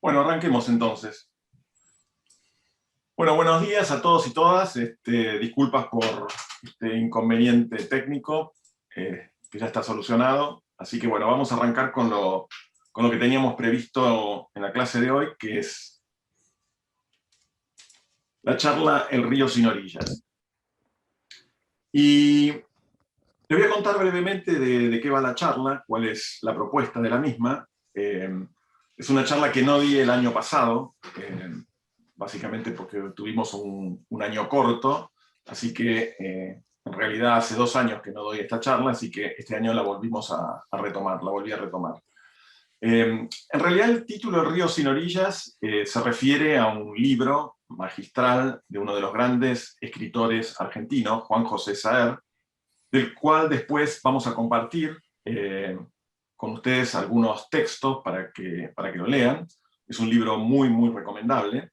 Bueno, arranquemos entonces. Bueno, buenos días a todos y todas. Disculpas por este inconveniente técnico, que ya está solucionado. Así que bueno, vamos a arrancar con lo que teníamos previsto en la clase de hoy, que es la charla El río sin orillas. Y les voy a contar brevemente de qué va la charla, cuál es la propuesta de la misma. Es una charla que no di el año pasado, básicamente porque tuvimos un año corto, así que en realidad hace 2 años que no doy esta charla, así que este año la volvimos a retomar, la volví a retomar. En realidad el título El río sin orillas se refiere a un libro magistral de uno de los grandes escritores argentinos, Juan José Saer, del cual después vamos a compartir con ustedes algunos textos para que lo lean. Es un libro muy, muy recomendable.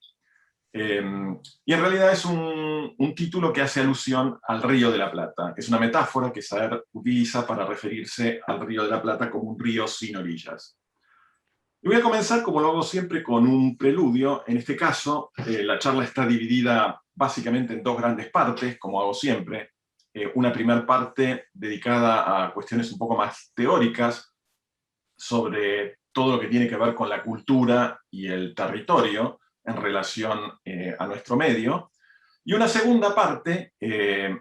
Y en realidad es un título que hace alusión al Río de la Plata. Es una metáfora que Saer utiliza para referirse al Río de la Plata como un río sin orillas. Y voy a comenzar, como lo hago siempre, con un preludio. En este caso, la charla está dividida básicamente en 2 grandes partes, como hago siempre. Una primera parte dedicada a cuestiones un poco más teóricas sobre todo lo que tiene que ver con la cultura y el territorio en relación a nuestro medio. Y una segunda parte en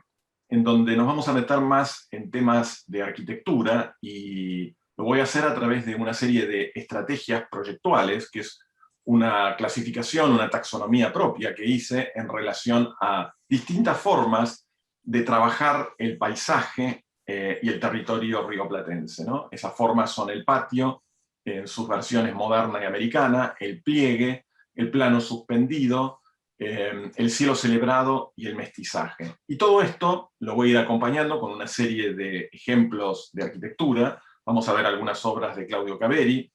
donde nos vamos a meter más en temas de arquitectura, y lo voy a hacer a través de una serie de estrategias proyectuales, que es una clasificación, una taxonomía propia que hice en relación a distintas formas de trabajar el paisaje y el territorio rioplatense, ¿no? Esas formas son el patio, en sus versiones moderna y americana, el pliegue, el plano suspendido, el cielo celebrado y el mestizaje. Y todo esto lo voy a ir acompañando con una serie de ejemplos de arquitectura. Vamos a ver algunas obras de Claudio Caveri,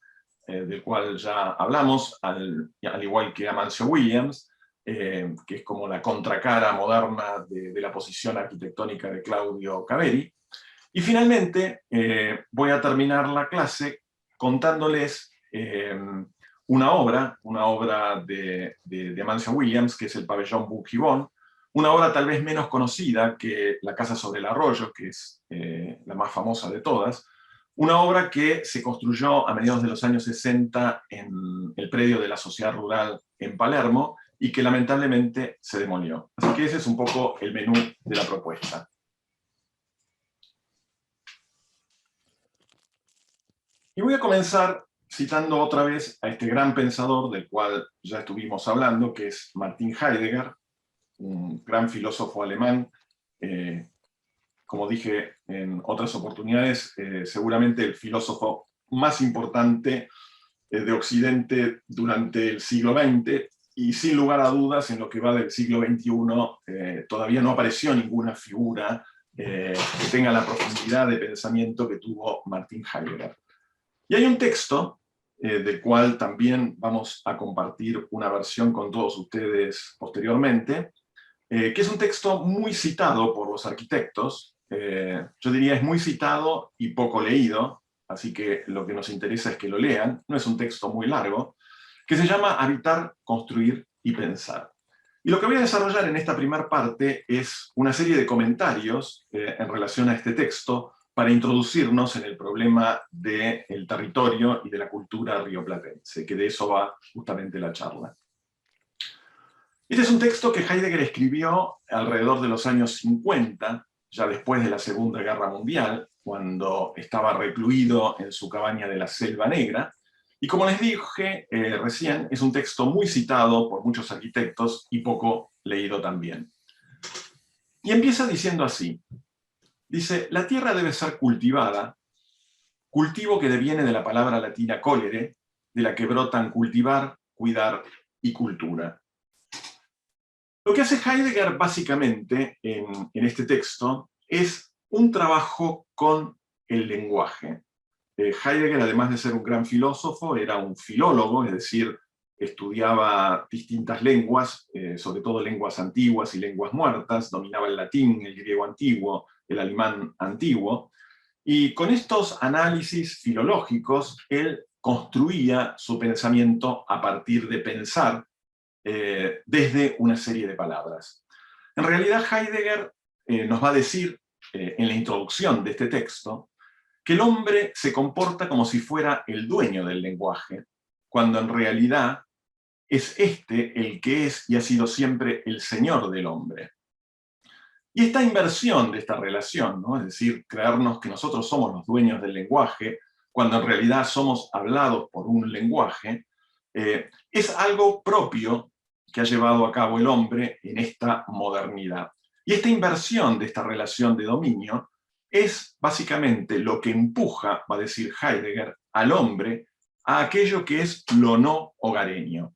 del cual ya hablamos, al igual que Amancio Williams, que es como la contracara moderna de la posición arquitectónica de Claudio Caveri. Y finalmente voy a terminar la clase contándoles una obra de Amancio Williams, que es el pabellón Bougival, una obra tal vez menos conocida que La casa sobre el arroyo, que es la más famosa de todas, una obra que se construyó a mediados de los años 60 en el predio de la Sociedad Rural en Palermo, y que lamentablemente se demolió. Así que ese es un poco el menú de la propuesta. Y voy a comenzar citando otra vez a este gran pensador del cual ya estuvimos hablando, que es Martin Heidegger, un gran filósofo alemán. Como dije en otras oportunidades, seguramente el filósofo más importante de Occidente durante el siglo XX, y sin lugar a dudas, en lo que va del siglo XXI, todavía no apareció ninguna figura que tenga la profundidad de pensamiento que tuvo Martin Heidegger. Y hay un texto del cual también vamos a compartir una versión con todos ustedes posteriormente, que es un texto muy citado por los arquitectos. Yo diría es muy citado y poco leído, así que lo que nos interesa es que lo lean. No es un texto muy largo, que se llama Habitar, Construir y Pensar. Y lo que voy a desarrollar en esta primera parte es una serie de comentarios en relación a este texto, para introducirnos en el problema del territorio y de la cultura rioplatense, que de eso va justamente la charla. Este es un texto que Heidegger escribió alrededor de los años 50, ya después de la Segunda Guerra Mundial, cuando estaba recluido en su cabaña de la Selva Negra. Y como les dije recién, es un texto muy citado por muchos arquitectos y poco leído también. Y empieza diciendo así. Dice, la tierra debe ser cultivada, cultivo que deviene de la palabra latina colere, de la que brotan cultivar, cuidar y cultura. Lo que hace Heidegger básicamente en este texto es un trabajo con el lenguaje. Heidegger, además de ser un gran filósofo, era un filólogo, es decir, estudiaba distintas lenguas, sobre todo lenguas antiguas y lenguas muertas, dominaba el latín, el griego antiguo, el alemán antiguo, y con estos análisis filológicos él construía su pensamiento a partir de pensar desde una serie de palabras. En realidad Heidegger nos va a decir en la introducción de este texto que el hombre se comporta como si fuera el dueño del lenguaje, cuando en realidad es este el que es y ha sido siempre el señor del hombre. Y esta inversión de esta relación, ¿no? Es decir, creernos que nosotros somos los dueños del lenguaje, cuando en realidad somos hablados por un lenguaje, es algo propio que ha llevado a cabo el hombre en esta modernidad. Y esta inversión de esta relación de dominio es básicamente lo que empuja, va a decir Heidegger, al hombre a aquello que es lo no hogareño.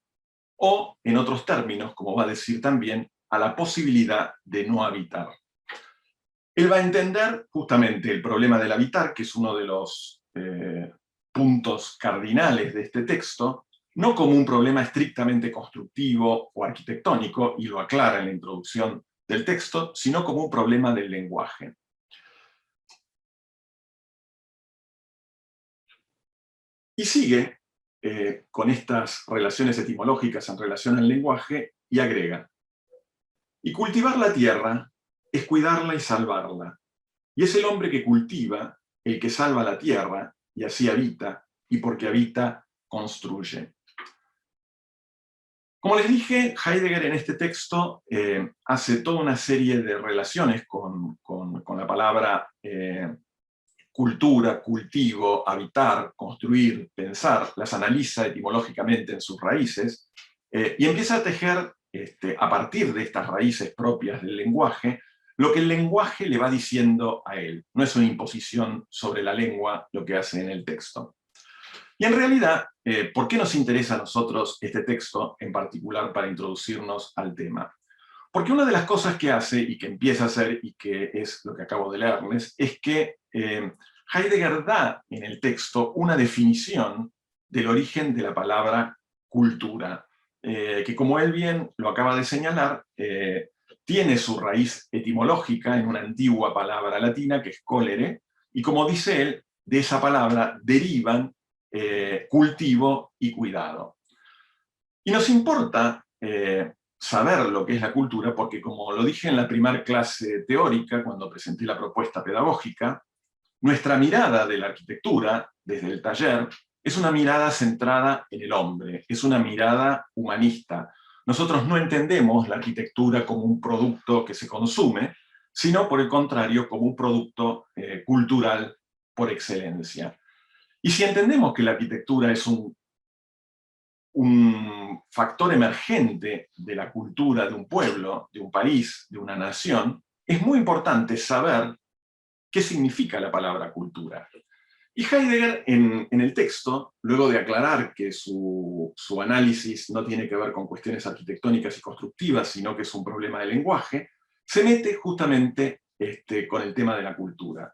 O, en otros términos, como va a decir también, a la posibilidad de no habitar. Él va a entender justamente el problema del habitar, que es uno de los puntos cardinales de este texto, no como un problema estrictamente constructivo o arquitectónico, y lo aclara en la introducción del texto, sino como un problema del lenguaje. Y sigue con estas relaciones etimológicas en relación al lenguaje, y agrega: y cultivar la tierra es cuidarla y salvarla, y es el hombre que cultiva el que salva la tierra, y así habita, y porque habita, construye. Como les dije, Heidegger en este texto hace toda una serie de relaciones con la palabra cultura, cultivo, habitar, construir, pensar, las analiza etimológicamente en sus raíces, y empieza a tejer, a partir de estas raíces propias del lenguaje, lo que el lenguaje le va diciendo a él. No es una imposición sobre la lengua lo que hace en el texto. Y en realidad, ¿por qué nos interesa a nosotros este texto en particular para introducirnos al tema? Porque una de las cosas que hace, y que empieza a hacer, y que es lo que acabo de leerles, es que Heidegger da en el texto una definición del origen de la palabra cultura, que como él bien lo acaba de señalar, tiene su raíz etimológica en una antigua palabra latina que es colere, y como dice él, de esa palabra derivan cultivo y cuidado. Y nos importa saber lo que es la cultura, porque como lo dije en la primera clase teórica, cuando presenté la propuesta pedagógica, nuestra mirada de la arquitectura, desde el taller, es una mirada centrada en el hombre, es una mirada humanista. Nosotros no entendemos la arquitectura como un producto que se consume, sino por el contrario como un producto cultural por excelencia. Y si entendemos que la arquitectura es un factor emergente de la cultura de un pueblo, de un país, de una nación, es muy importante saber qué significa la palabra cultura. Y Heidegger, en el texto, luego de aclarar que su análisis no tiene que ver con cuestiones arquitectónicas y constructivas, sino que es un problema de lenguaje, se mete justamente con el tema de la cultura.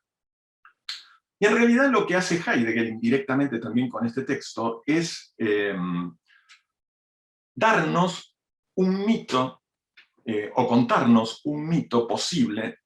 Y en realidad lo que hace Heidegger indirectamente también con este texto es darnos un mito, o contarnos un mito posible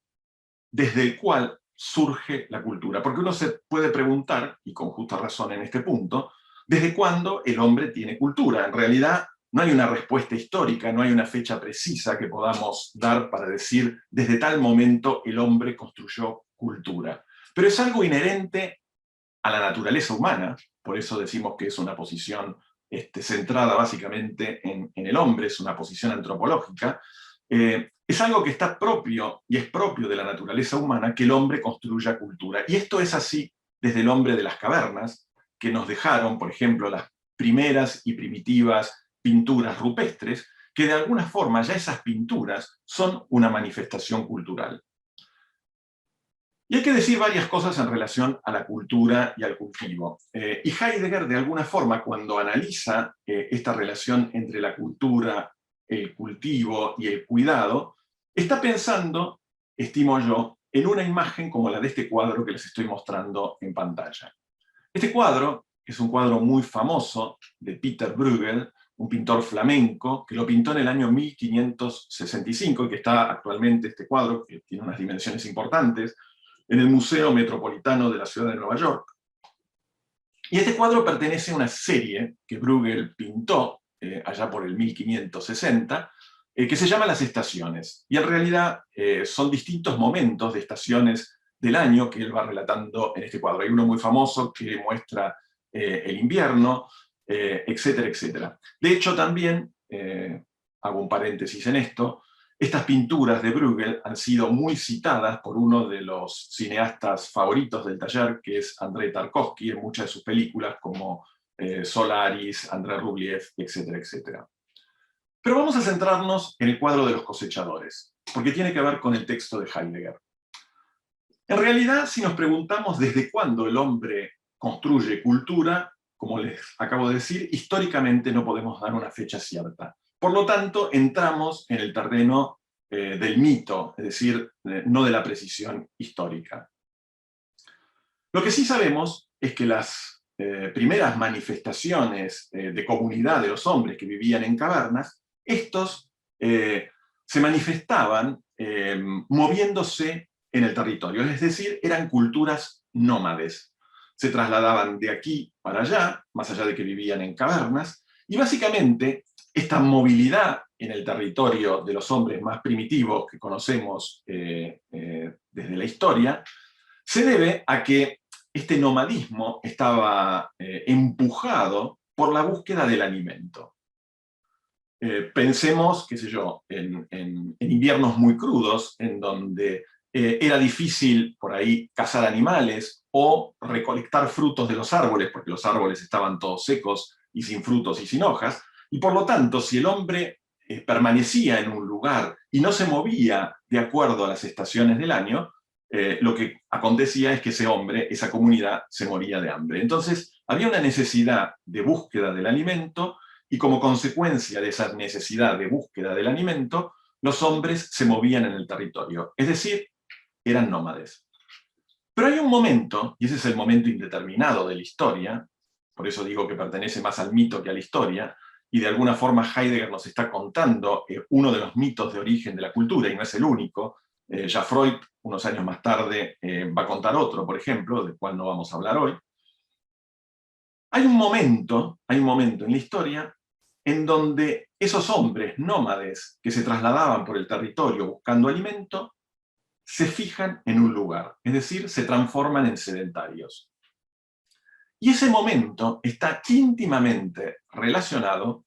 desde el cual surge la cultura. Porque uno se puede preguntar, y con justa razón en este punto, ¿desde cuándo el hombre tiene cultura? En realidad no hay una respuesta histórica, no hay una fecha precisa que podamos dar para decir desde tal momento el hombre construyó cultura. Pero es algo inherente a la naturaleza humana, por eso decimos que es una posición centrada básicamente en el hombre, es una posición antropológica, es algo que está propio y es propio de la naturaleza humana que el hombre construya cultura. Y esto es así desde el hombre de las cavernas, que nos dejaron, por ejemplo, las primeras y primitivas pinturas rupestres, que de alguna forma ya esas pinturas son una manifestación cultural. Y hay que decir varias cosas en relación a la cultura y al cultivo. Y Heidegger, de alguna forma, cuando analiza esta relación entre la cultura, el cultivo y el cuidado, está pensando, estimo yo, en una imagen como la de este cuadro que les estoy mostrando en pantalla. Este cuadro es un cuadro muy famoso de Peter Bruegel, un pintor flamenco, que lo pintó en el año 1565, y que está actualmente, este cuadro, que tiene unas dimensiones importantes, en el Museo Metropolitano de la Ciudad de Nueva York. Y este cuadro pertenece a una serie que Bruegel pintó allá por el 1560, que se llama Las Estaciones. Y en realidad son distintos momentos de estaciones del año que él va relatando en este cuadro. Hay uno muy famoso que muestra el invierno, etcétera, etcétera. De hecho, también, hago un paréntesis en esto, estas pinturas de Bruegel han sido muy citadas por uno de los cineastas favoritos del taller, que es Andrei Tarkovsky, en muchas de sus películas, como Solaris, Andrei Rublev, etcétera, etcétera. Pero vamos a centrarnos en el cuadro de los cosechadores, porque tiene que ver con el texto de Heidegger. En realidad, si nos preguntamos desde cuándo el hombre construye cultura, como les acabo de decir, históricamente no podemos dar una fecha cierta. Por lo tanto, entramos en el terreno del mito, es decir, no de la precisión histórica. Lo que sí sabemos es que las primeras manifestaciones de comunidad de los hombres que vivían en cavernas, estos se manifestaban moviéndose en el territorio, es decir, eran culturas nómades. Se trasladaban de aquí para allá, más allá de que vivían en cavernas, y básicamente esta movilidad en el territorio de los hombres más primitivos que conocemos desde la historia, se debe a que este nomadismo estaba empujado por la búsqueda del alimento. Pensemos, qué sé yo, en inviernos muy crudos, en donde era difícil por ahí cazar animales o recolectar frutos de los árboles, porque los árboles estaban todos secos y sin frutos y sin hojas, y por lo tanto, si el hombre permanecía en un lugar y no se movía de acuerdo a las estaciones del año, lo que acontecía es que ese hombre, esa comunidad, se moría de hambre. Entonces, había una necesidad de búsqueda del alimento, y como consecuencia de esa necesidad de búsqueda del alimento, los hombres se movían en el territorio, es decir, eran nómades. Pero hay un momento, y ese es el momento indeterminado de la historia, por eso digo que pertenece más al mito que a la historia, y de alguna forma Heidegger nos está contando uno de los mitos de origen de la cultura, y no es el único. Ya Freud, unos años más tarde, va a contar otro, por ejemplo, del cual no vamos a hablar hoy. Hay un momento en la historia en donde esos hombres nómades que se trasladaban por el territorio buscando alimento, se fijan en un lugar, es decir, se transforman en sedentarios. Y ese momento está íntimamente relacionado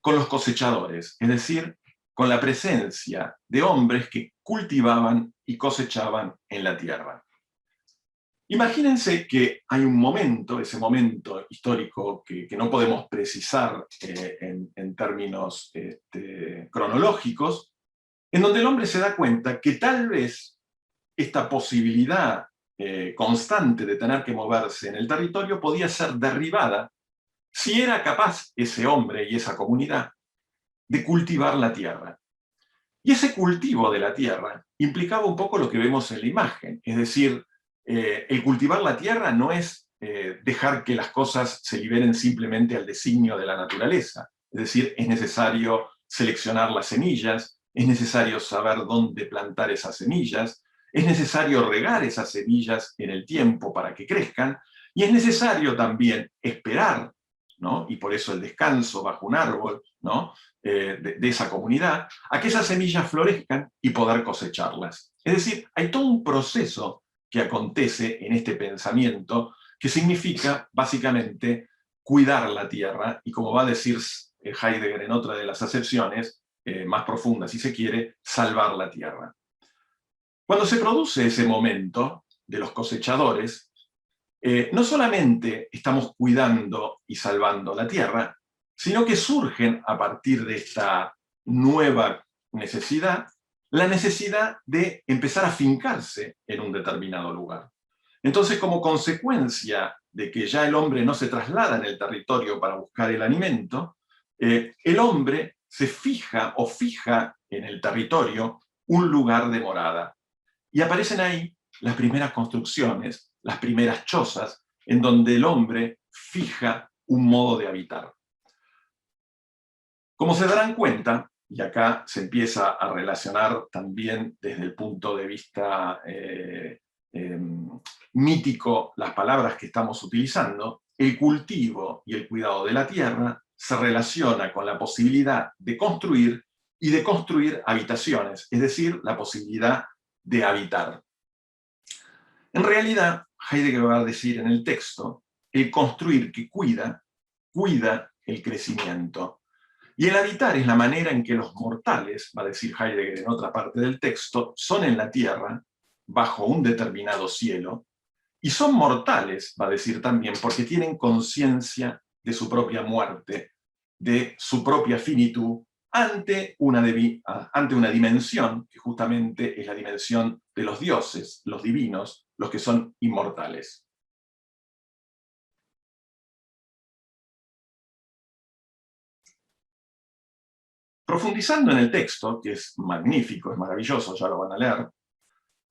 con los cosechadores, es decir, con la presencia de hombres que cultivaban y cosechaban en la tierra. Imagínense que hay un momento, ese momento histórico que no podemos precisar en términos cronológicos, en donde el hombre se da cuenta que tal vez esta posibilidad constante de tener que moverse en el territorio podía ser derribada si era capaz ese hombre y esa comunidad de cultivar la tierra. Y ese cultivo de la tierra implicaba un poco lo que vemos en la imagen, es decir, el cultivar la tierra no es dejar que las cosas se liberen simplemente al designio de la naturaleza, es decir, es necesario seleccionar las semillas, es necesario saber dónde plantar esas semillas, es necesario regar esas semillas en el tiempo para que crezcan, y es necesario también esperar, ¿no? Y por eso el descanso bajo un árbol, ¿no? De esa comunidad, a que esas semillas florezcan y poder cosecharlas. Es decir, hay todo un proceso que acontece en este pensamiento que significa, básicamente, cuidar la tierra, y como va a decir Heidegger en otra de las acepciones, más profundas si se quiere, salvar la tierra. Cuando se produce ese momento de los cosechadores, no solamente estamos cuidando y salvando la tierra, sino que surgen a partir de esta nueva necesidad, la necesidad de empezar a fincarse en un determinado lugar. Entonces, como consecuencia de que ya el hombre no se traslada en el territorio para buscar el alimento, el hombre se fija en el territorio un lugar de morada. Y aparecen ahí las primeras construcciones, las primeras chozas, en donde el hombre fija un modo de habitar. Como se darán cuenta, y acá se empieza a relacionar también desde el punto de vista mítico las palabras que estamos utilizando, el cultivo y el cuidado de la tierra se relaciona con la posibilidad de construir y de construir habitaciones, es decir, la posibilidad de habitar. En realidad, Heidegger va a decir en el texto, el construir que cuida, cuida el crecimiento. Y el habitar es la manera en que los mortales, va a decir Heidegger en otra parte del texto, son en la tierra, bajo un determinado cielo, y son mortales, va a decir también, porque tienen conciencia de su propia muerte, de su propia finitud, ante una dimensión que justamente es la dimensión de los dioses, los divinos, los que son inmortales. Profundizando en el texto, que es magnífico, es maravilloso, ya lo van a leer,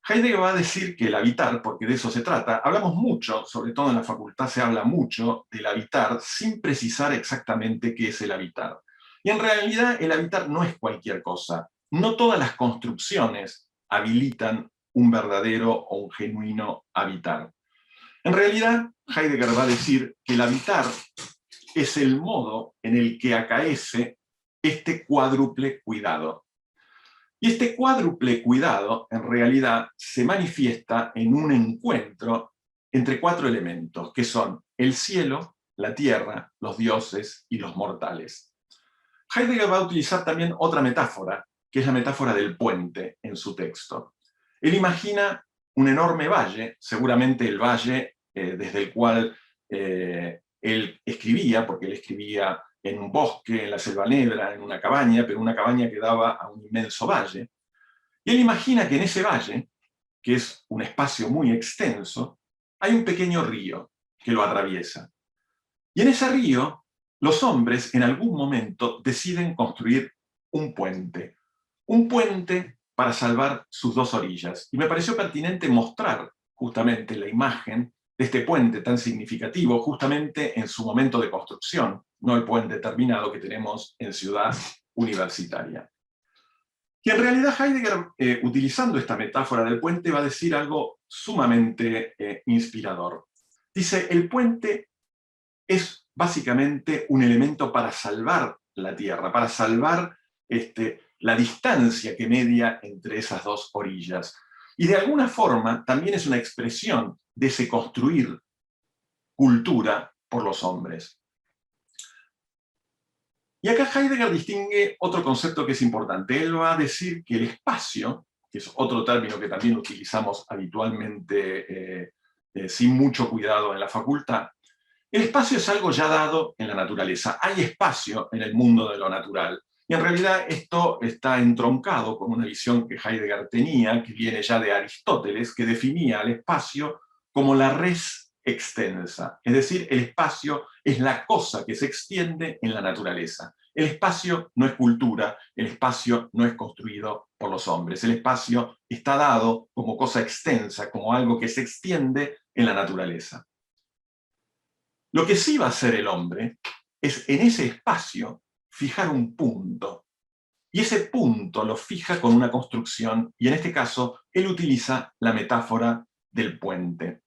Heidegger va a decir que el habitar, porque de eso se trata, hablamos mucho, sobre todo en la facultad se habla mucho del habitar, sin precisar exactamente qué es el habitar. Y en realidad el habitar no es cualquier cosa. No todas las construcciones habilitan un verdadero o un genuino habitar. En realidad, Heidegger va a decir que el habitar es el modo en el que acaece este cuádruple cuidado. Y este cuádruple cuidado, en realidad, se manifiesta en un encuentro entre 4 elementos, que son el cielo, la tierra, los dioses y los mortales. Heidegger va a utilizar también otra metáfora, que es la metáfora del puente en su texto. Él imagina un enorme valle, seguramente el valle desde el cual él escribía, porque él escribía en un bosque, en la selva negra, en una cabaña, pero una cabaña que daba a un inmenso valle. Y él imagina que en ese valle, que es un espacio muy extenso, hay un pequeño río que lo atraviesa. Y en ese río, los hombres en algún momento deciden construir un puente para salvar sus 2 orillas. Y me pareció pertinente mostrar justamente la imagen de este puente tan significativo, justamente en su momento de construcción, no el puente terminado que tenemos en Ciudad Universitaria. Y en realidad Heidegger, utilizando esta metáfora del puente, va a decir algo sumamente inspirador. Dice, el puente es básicamente un elemento para salvar la tierra, para salvar la distancia que media entre esas 2 orillas. Y de alguna forma también es una expresión de ese construir cultura por los hombres. Y acá Heidegger distingue otro concepto que es importante. Él va a decir que el espacio, que es otro término que también utilizamos habitualmente sin mucho cuidado en la facultad, el espacio es algo ya dado en la naturaleza. Hay espacio en el mundo de lo natural. Y en realidad esto está entroncado con una visión que Heidegger tenía, que viene ya de Aristóteles, que definía el espacio como la res extensa. Es decir, el espacio es la cosa que se extiende en la naturaleza. El espacio no es cultura, el espacio no es construido por los hombres. El espacio está dado como cosa extensa, como algo que se extiende en la naturaleza. Lo que sí va a hacer el hombre es en ese espacio fijar un punto. Y ese punto lo fija con una construcción, y en este caso él utiliza la metáfora del puente.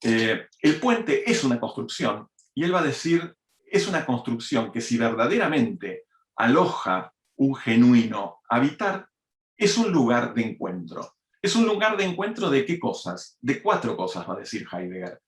El puente es una construcción, y él va a decir, es una construcción que si verdaderamente aloja un genuino habitar, es un lugar de encuentro. ¿Es un lugar de encuentro de qué cosas? De 4 cosas, va a decir Heidegger.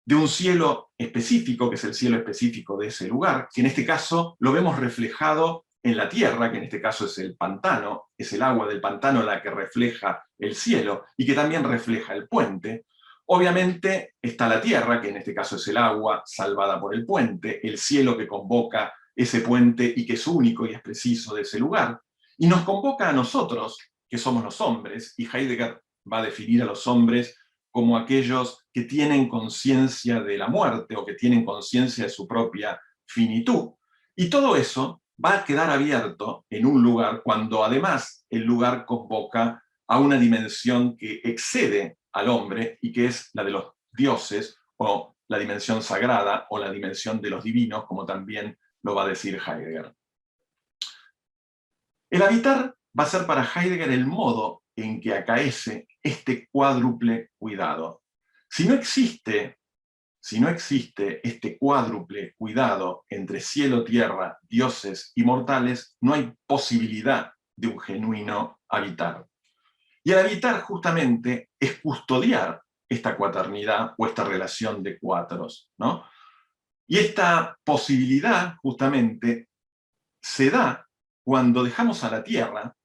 De un cielo específico, que es el cielo específico de ese lugar, que en este caso lo vemos reflejado en la tierra, que en este caso es el pantano, es el agua del pantano la que refleja el cielo y que también refleja el puente. Obviamente está la tierra, que en este caso es el agua salvada por el puente, el cielo que convoca ese puente y que es único y es preciso de ese lugar, y nos convoca a nosotros, que somos los hombres, y Heidegger va a definir a los hombres como aquellos que tienen conciencia de la muerte o que tienen conciencia de su propia finitud. Y todo eso va a quedar abierto en un lugar cuando además el lugar convoca a una dimensión que excede al hombre y que es la de los dioses o la dimensión sagrada o la dimensión de los divinos, como también lo va a decir Heidegger. El habitar va a ser para Heidegger el modo en que acaece este cuádruple cuidado. Si no existe si no existe este cuádruple cuidado entre cielo, tierra, dioses y mortales, no hay posibilidad de un genuino habitar. Y el habitar justamente es custodiar esta cuaternidad o esta relación de cuatros, ¿no? Y esta posibilidad justamente se da cuando dejamos a la tierra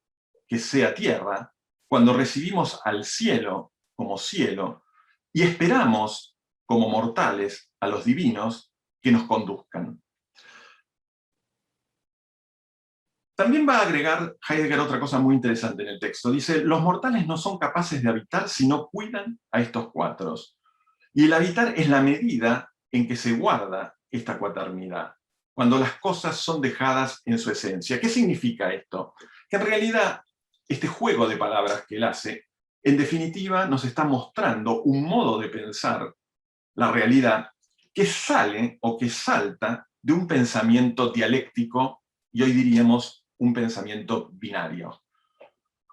que sea tierra, cuando recibimos al cielo como cielo y esperamos como mortales a los divinos que nos conduzcan. También va a agregar Heidegger otra cosa muy interesante en el texto. Dice, los mortales no son capaces de habitar si no cuidan a estos cuatros. Y el habitar es la medida en que se guarda esta cuaternidad, cuando las cosas son dejadas en su esencia. ¿Qué significa esto? Que en realidad este juego de palabras que él hace, en definitiva nos está mostrando un modo de pensar la realidad que sale o que salta de un pensamiento dialéctico y hoy diríamos un pensamiento binario.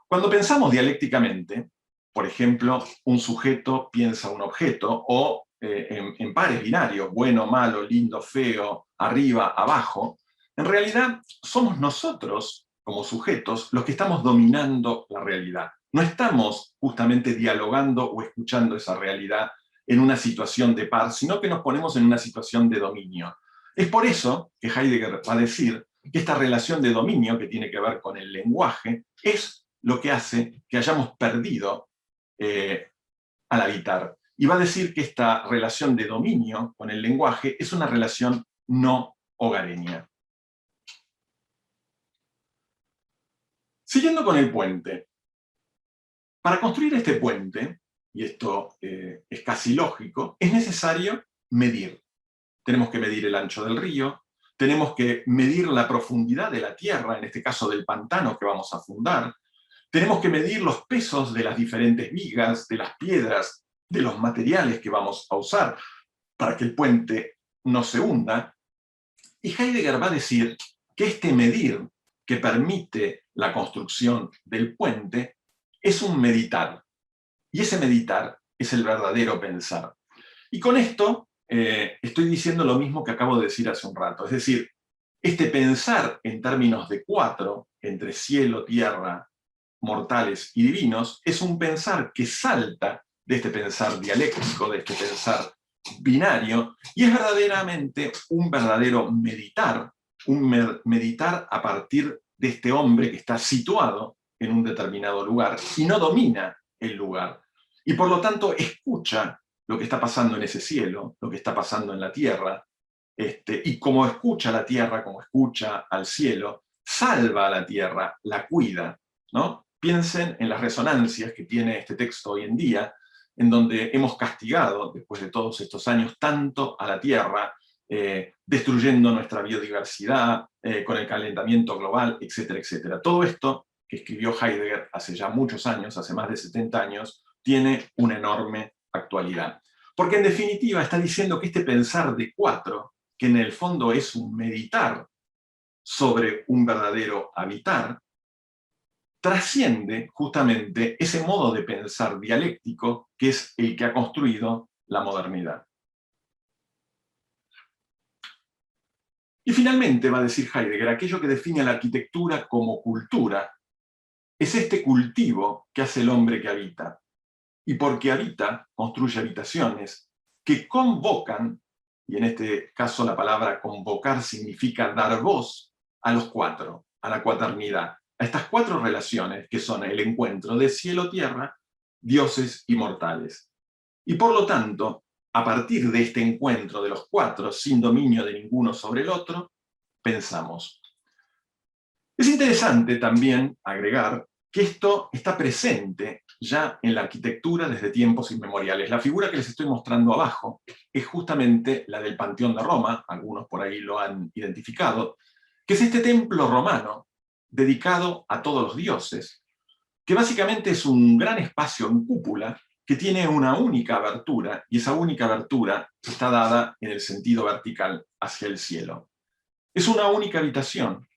Cuando pensamos dialécticamente, por ejemplo, un sujeto piensa un objeto, o en pares binarios, bueno, malo, lindo, feo, arriba, abajo, en realidad somos nosotros, como sujetos, los que estamos dominando la realidad. No estamos justamente dialogando o escuchando esa realidad en una situación de par, sino que nos ponemos en una situación de dominio. Es por eso que Heidegger va a decir que esta relación de dominio, que tiene que ver con el lenguaje, es lo que hace que hayamos perdido al habitar. Y va a decir que esta relación de dominio con el lenguaje es una relación no hogareña. Siguiendo con el puente. Para construir este puente, y esto es casi lógico, es necesario medir. Tenemos que medir el ancho del río, tenemos que medir la profundidad de la tierra, en este caso del pantano que vamos a fundar, tenemos que medir los pesos de las diferentes vigas, de las piedras, de los materiales que vamos a usar para que el puente no se hunda. Y Heidegger va a decir que este medir que permite la construcción del puente es un meditar. Y ese meditar es el verdadero pensar. Y con esto estoy diciendo lo mismo que acabo de decir hace un rato. Es decir, este pensar en términos de cuatro, entre cielo, tierra, mortales y divinos, es un pensar que salta de este pensar dialéctico, de este pensar binario, y es verdaderamente un verdadero meditar, un meditar a partir de este hombre que está situado en un determinado lugar y no domina el lugar. Y por lo tanto escucha lo que está pasando en ese cielo, lo que está pasando en la tierra, y como escucha la tierra, como escucha al cielo, salva a la tierra, la cuida, ¿no? Piensen en las resonancias que tiene este texto hoy en día, en donde hemos castigado, después de todos estos años, tanto a la tierra, destruyendo nuestra biodiversidad, con el calentamiento global, etcétera, etcétera. Todo esto que escribió Heidegger hace ya muchos años, hace más de 70 años, tiene una enorme actualidad. Porque en definitiva está diciendo que este pensar de cuatro, que en el fondo es un meditar sobre un verdadero habitar, trasciende justamente ese modo de pensar dialéctico que es el que ha construido la modernidad. Y finalmente, va a decir Heidegger, aquello que define a la arquitectura como cultura es este cultivo que hace el hombre que habita. Y porque habita, construye habitaciones que convocan, y en este caso la palabra convocar significa dar voz a los cuatro, a la cuaternidad, a estas cuatro relaciones que son el encuentro de cielo-tierra, dioses y mortales. Y por lo tanto, a partir de este encuentro de los cuatro, sin dominio de ninguno sobre el otro, pensamos. Es interesante también agregar que esto está presente ya en la arquitectura desde tiempos inmemoriales. La figura que les estoy mostrando abajo es justamente la del Panteón de Roma, algunos por ahí lo han identificado, que es este templo romano dedicado a todos los dioses, que básicamente es un gran espacio en cúpula que tiene una única abertura, y esa única abertura está dada en el sentido vertical hacia el cielo. Es una única habitación.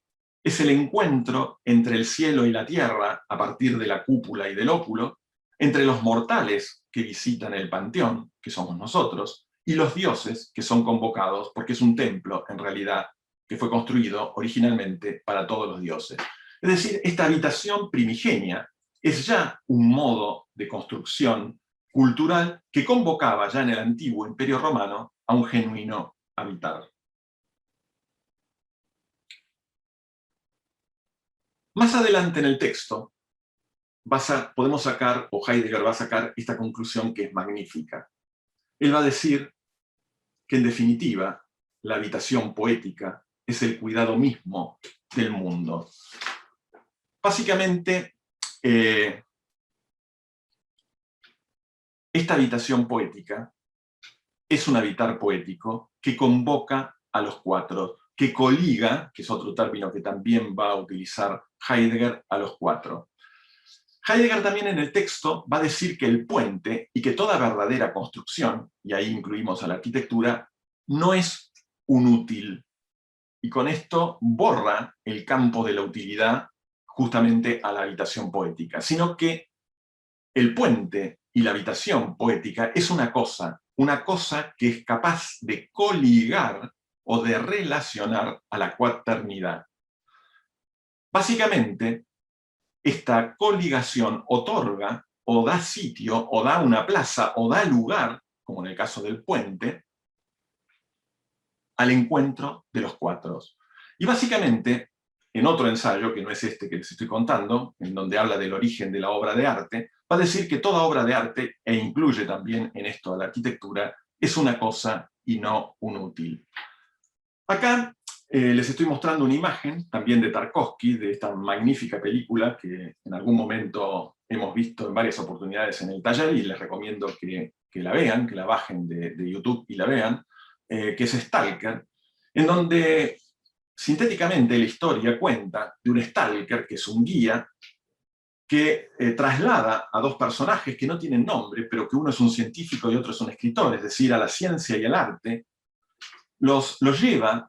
Es el encuentro entre el cielo y la tierra a partir de la cúpula y del óculo, entre los mortales que visitan el panteón, que somos nosotros, y los dioses que son convocados, porque es un templo, en realidad, que fue construido originalmente para todos los dioses. Es decir, esta habitación primigenia es ya un modo de construcción cultural que convocaba ya en el antiguo Imperio Romano a un genuino habitar. Más adelante en el texto podemos sacar, o Heidegger va a sacar, esta conclusión que es magnífica. Él va a decir que en definitiva la habitación poética es el cuidado mismo del mundo. Básicamente, esta habitación poética es un habitar poético que convoca a los cuatro, que coliga, que es otro término que también va a utilizar Heidegger, a los cuatro. Heidegger también en el texto va a decir que el puente y que toda verdadera construcción, y ahí incluimos a la arquitectura, no es un útil. Y con esto borra el campo de la utilidad justamente a la habitación poética, sino que el puente y la habitación poética es una cosa que es capaz de coligar o de relacionar a la cuaternidad. Básicamente, esta coligación otorga o da sitio, o da una plaza, o da lugar, como en el caso del puente, al encuentro de los cuatro. Y básicamente, en otro ensayo, que no es este que les estoy contando, en donde habla del origen de la obra de arte, va a decir que toda obra de arte, e incluye también en esto a la arquitectura, es una cosa y no un útil. Acá les estoy mostrando una imagen también de Tarkovsky, de esta magnífica película que en algún momento hemos visto en varias oportunidades en el taller y les recomiendo que la vean, que la bajen de YouTube y la vean, que es Stalker, en donde sintéticamente la historia cuenta de un Stalker, que es un guía, que traslada a dos personajes que no tienen nombre, pero que uno es un científico y otro es un escritor, es decir, a la ciencia y al arte, los lleva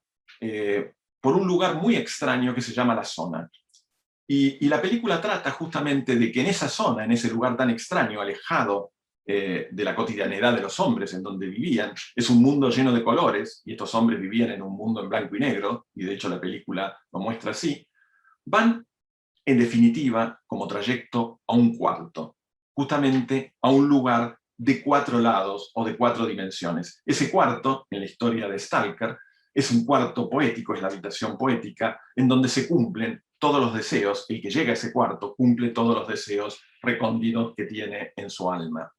por un lugar muy extraño que se llama la zona. Y la película trata justamente de que en esa zona, en ese lugar tan extraño, alejado de la cotidianidad de los hombres en donde vivían, es un mundo lleno de colores, y estos hombres vivían en un mundo en blanco y negro, y de hecho la película lo muestra así, van, en definitiva, como trayecto a un cuarto, justamente a un lugar de 4 lados o de 4 dimensiones. Ese cuarto, en la historia de Stalker, es un cuarto poético, es la habitación poética, en donde se cumplen todos los deseos. El que llega a ese cuarto cumple todos los deseos recónditos que tiene en su alma.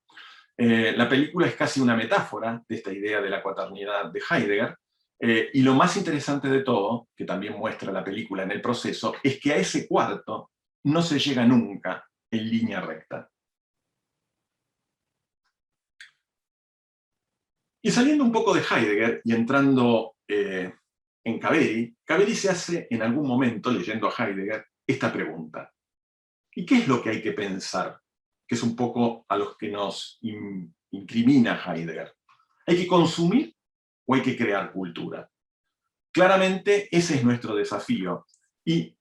La película es casi una metáfora de esta idea de la cuaternidad de Heidegger, y lo más interesante de todo, que también muestra la película en el proceso, es que a ese cuarto no se llega nunca en línea recta. Y saliendo un poco de Heidegger y entrando en Caveri, Caveri se hace en algún momento, leyendo a Heidegger, esta pregunta. ¿Y qué es lo que hay que pensar? Que es un poco a los que nos incrimina Heidegger. ¿Hay que consumir o hay que crear cultura? Claramente ese es nuestro desafío. Y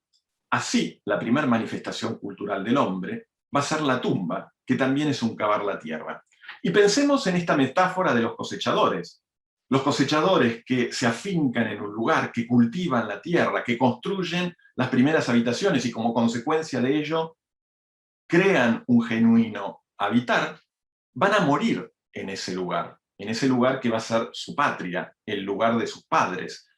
así, la primera manifestación cultural del hombre va a ser la tumba, que también es un cavar la tierra. Y pensemos en esta metáfora de los cosechadores. Los cosechadores que se afincan en un lugar, que cultivan la tierra, que construyen las primeras habitaciones y como consecuencia de ello crean un genuino habitar, van a morir en ese lugar que va a ser su patria, el lugar de sus padres.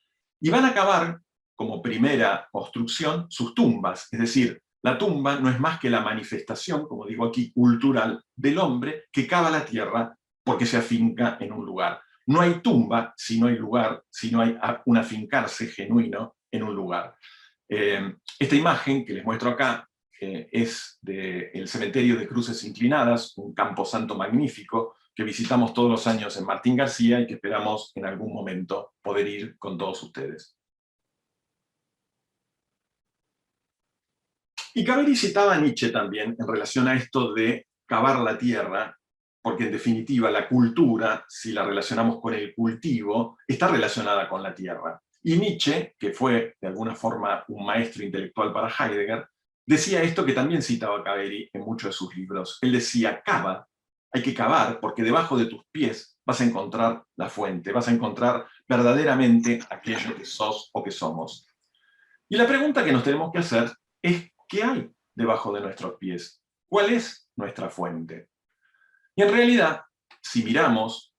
Y van a acabar, como primera construcción, sus tumbas. Es decir, la tumba no es más que la manifestación, como digo aquí, cultural del hombre que cava la tierra porque se afinca en un lugar. No hay tumba si no hay lugar, si no hay un afincarse genuino en un lugar. Esta imagen que les muestro acá es del cementerio de Cruces Inclinadas, un camposanto magnífico que visitamos todos los años en Martín García y que esperamos en algún momento poder ir con todos ustedes. Y Caveri citaba a Nietzsche también en relación a esto de cavar la tierra, porque en definitiva la cultura, si la relacionamos con el cultivo, está relacionada con la tierra. Y Nietzsche, que fue de alguna forma un maestro intelectual para Heidegger, decía esto que también citaba Caveri en muchos de sus libros. Él decía, cava hay que cavar, porque debajo de tus pies vas a encontrar la fuente, vas a encontrar verdaderamente aquello que sos o que somos. Y la pregunta que nos tenemos que hacer es, ¿qué hay debajo de nuestros pies? ¿Cuál es nuestra fuente? Y en realidad, si miramos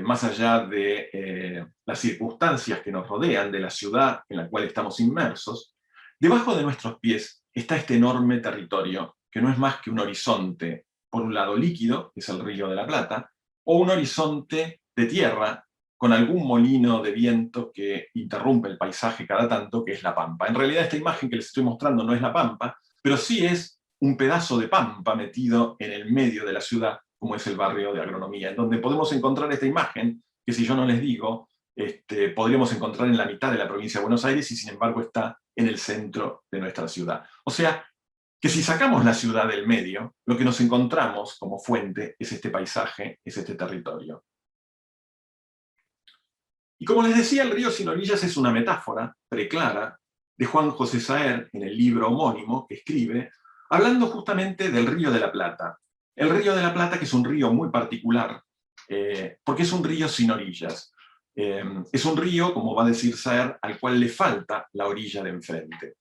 más allá de las circunstancias que nos rodean, de la ciudad en la cual estamos inmersos, debajo de nuestros pies está este enorme territorio, que no es más que un horizonte, por un lado líquido, que es el Río de la Plata, o un horizonte de tierra, con algún molino de viento que interrumpe el paisaje cada tanto, que es la pampa. En realidad esta imagen que les estoy mostrando no es la pampa, pero sí es un pedazo de pampa metido en el medio de la ciudad, como es el barrio de Agronomía, en donde podemos encontrar esta imagen, que si yo no les digo, podríamos encontrar en la mitad de la provincia de Buenos Aires y sin embargo está en el centro de nuestra ciudad. O sea, que si sacamos la ciudad del medio, lo que nos encontramos como fuente es este paisaje, es este territorio. Y como les decía, el río sin orillas es una metáfora preclara de Juan José Saer en el libro homónimo que escribe, hablando justamente del Río de la Plata. El Río de la Plata, que es un río muy particular, porque es un río sin orillas. Es un río, como va a decir Saer, al cual le falta la orilla de enfrente.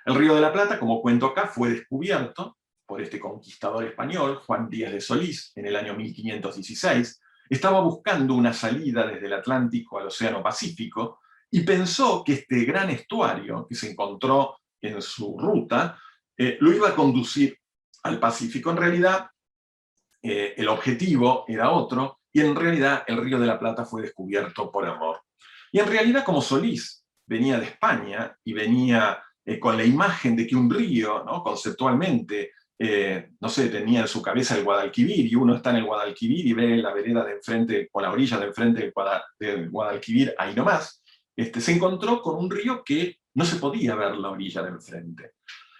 El Río de la Plata, como cuento acá, fue descubierto por este conquistador español, Juan Díaz de Solís, en el año 1516. Estaba buscando una salida desde el Atlántico al Océano Pacífico y pensó que este gran estuario que se encontró en su ruta lo iba a conducir al Pacífico. En realidad, el objetivo era otro, y en realidad el Río de la Plata fue descubierto por error. Y en realidad, como Solís venía de España y venía con la imagen de que un río, ¿no?, conceptualmente, no sé, tenía en su cabeza el Guadalquivir, y uno está en el Guadalquivir y ve la vereda de enfrente, o la orilla de enfrente del Guadalquivir, ahí nomás, se encontró con un río que no se podía ver la orilla de enfrente.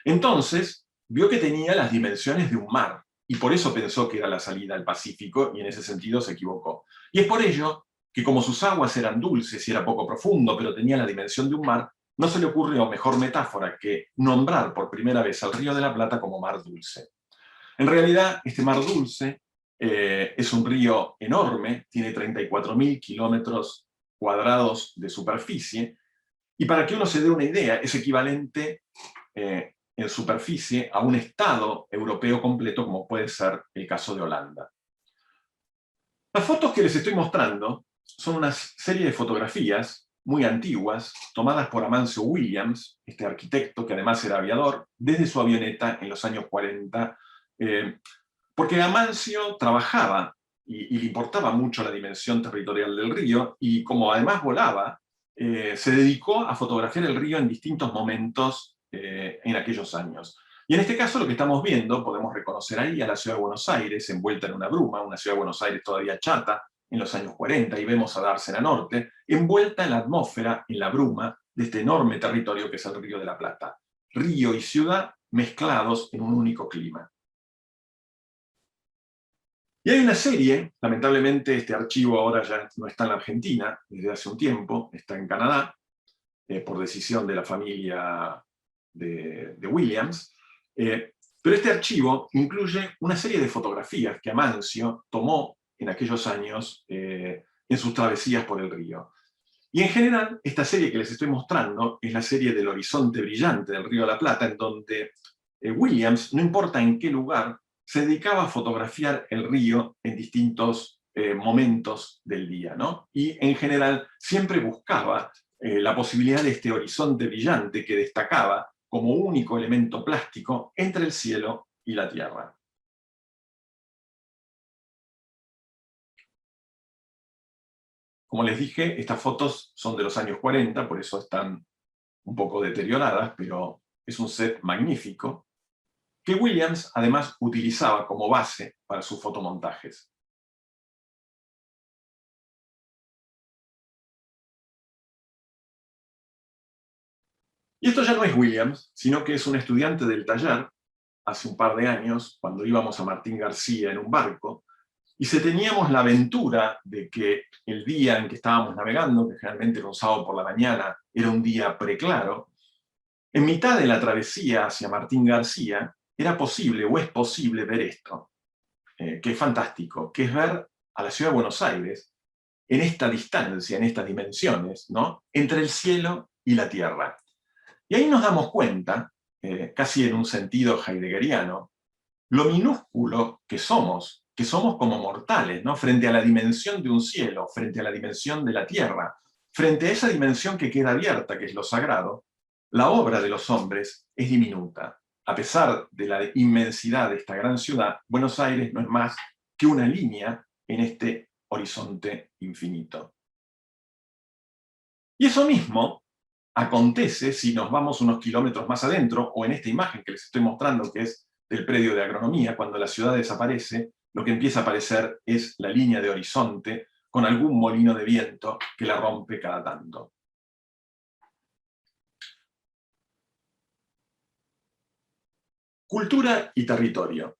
Entonces, vio que tenía las dimensiones de un mar, y por eso pensó que era la salida al Pacífico, y en ese sentido se equivocó. Y es por ello que, como sus aguas eran dulces y era poco profundo, pero tenía la dimensión de un mar, no se le ocurrió mejor metáfora que nombrar por primera vez al Río de la Plata como mar dulce. En realidad, este mar dulce es un río enorme, tiene 34.000 kilómetros cuadrados de superficie, y para que uno se dé una idea, es equivalente en superficie a un estado europeo completo, como puede ser el caso de Holanda. Las fotos que les estoy mostrando son una serie de fotografías muy antiguas, tomadas por Amancio Williams, este arquitecto que además era aviador, desde su avioneta en los años 40, porque Amancio trabajaba y le importaba mucho la dimensión territorial del río, y como además volaba, se dedicó a fotografiar el río en distintos momentos en aquellos años. Y en este caso lo que estamos viendo, podemos reconocer ahí a la ciudad de Buenos Aires, envuelta en una bruma, una ciudad de Buenos Aires todavía chata, en los años 40, y vemos a Dársena Norte, envuelta en la atmósfera, en la bruma, de este enorme territorio que es el Río de la Plata. Río y ciudad mezclados en un único clima. Y hay una serie, lamentablemente este archivo ahora ya no está en la Argentina, desde hace un tiempo, está en Canadá, por decisión de la familia de Williams, pero este archivo incluye una serie de fotografías que Amancio tomó en aquellos años en sus travesías por el río. Y en general, esta serie que les estoy mostrando es la serie del horizonte brillante del Río de la Plata, en donde Williams, no importa en qué lugar, se dedicaba a fotografiar el río en distintos momentos del día, ¿no? Y en general siempre buscaba la posibilidad de este horizonte brillante que destacaba como único elemento plástico entre el cielo y la tierra. Como les dije, estas fotos son de los años 40, por eso están un poco deterioradas, pero es un set magnífico, que Williams además utilizaba como base para sus fotomontajes. Y esto ya no es Williams, sino que es un estudiante del taller, hace un par de años, cuando íbamos a Martín García en un barco, y si teníamos la aventura de que el día en que estábamos navegando, que generalmente era un sábado por la mañana, era un día preclaro, en mitad de la travesía hacia Martín García, era posible o es posible ver esto. que es fantástico, que es ver a la ciudad de Buenos Aires en esta distancia, en estas dimensiones, ¿no?, entre el cielo y la tierra. Y ahí nos damos cuenta, casi en un sentido heideggeriano, lo minúsculo que somos como mortales, ¿no?, frente a la dimensión de un cielo, frente a la dimensión de la tierra, frente a esa dimensión que queda abierta, que es lo sagrado. La obra de los hombres es diminuta. A pesar de la inmensidad de esta gran ciudad, Buenos Aires no es más que una línea en este horizonte infinito. Y eso mismo acontece si nos vamos unos kilómetros más adentro, o en esta imagen que les estoy mostrando, que es del predio de agronomía. Cuando la ciudad desaparece, lo que empieza a aparecer es la línea de horizonte, con algún molino de viento que la rompe cada tanto. Cultura y territorio.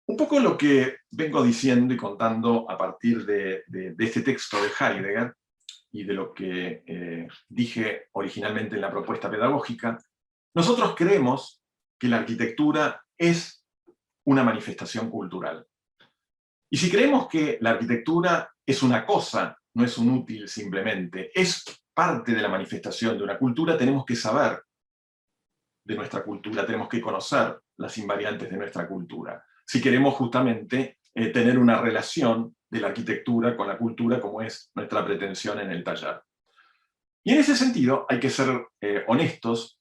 Un poco lo que vengo diciendo y contando a partir de este texto de Heidegger, y de lo que dije originalmente en la propuesta pedagógica. Nosotros creemos que la arquitectura es una manifestación cultural. Y si creemos que la arquitectura es una cosa, no es un útil simplemente, es parte de la manifestación de una cultura, tenemos que saber de nuestra cultura, tenemos que conocer las invariantes de nuestra cultura. Si queremos justamente tener una relación de la arquitectura con la cultura, como es nuestra pretensión en el taller. Y en ese sentido hay que ser honestos.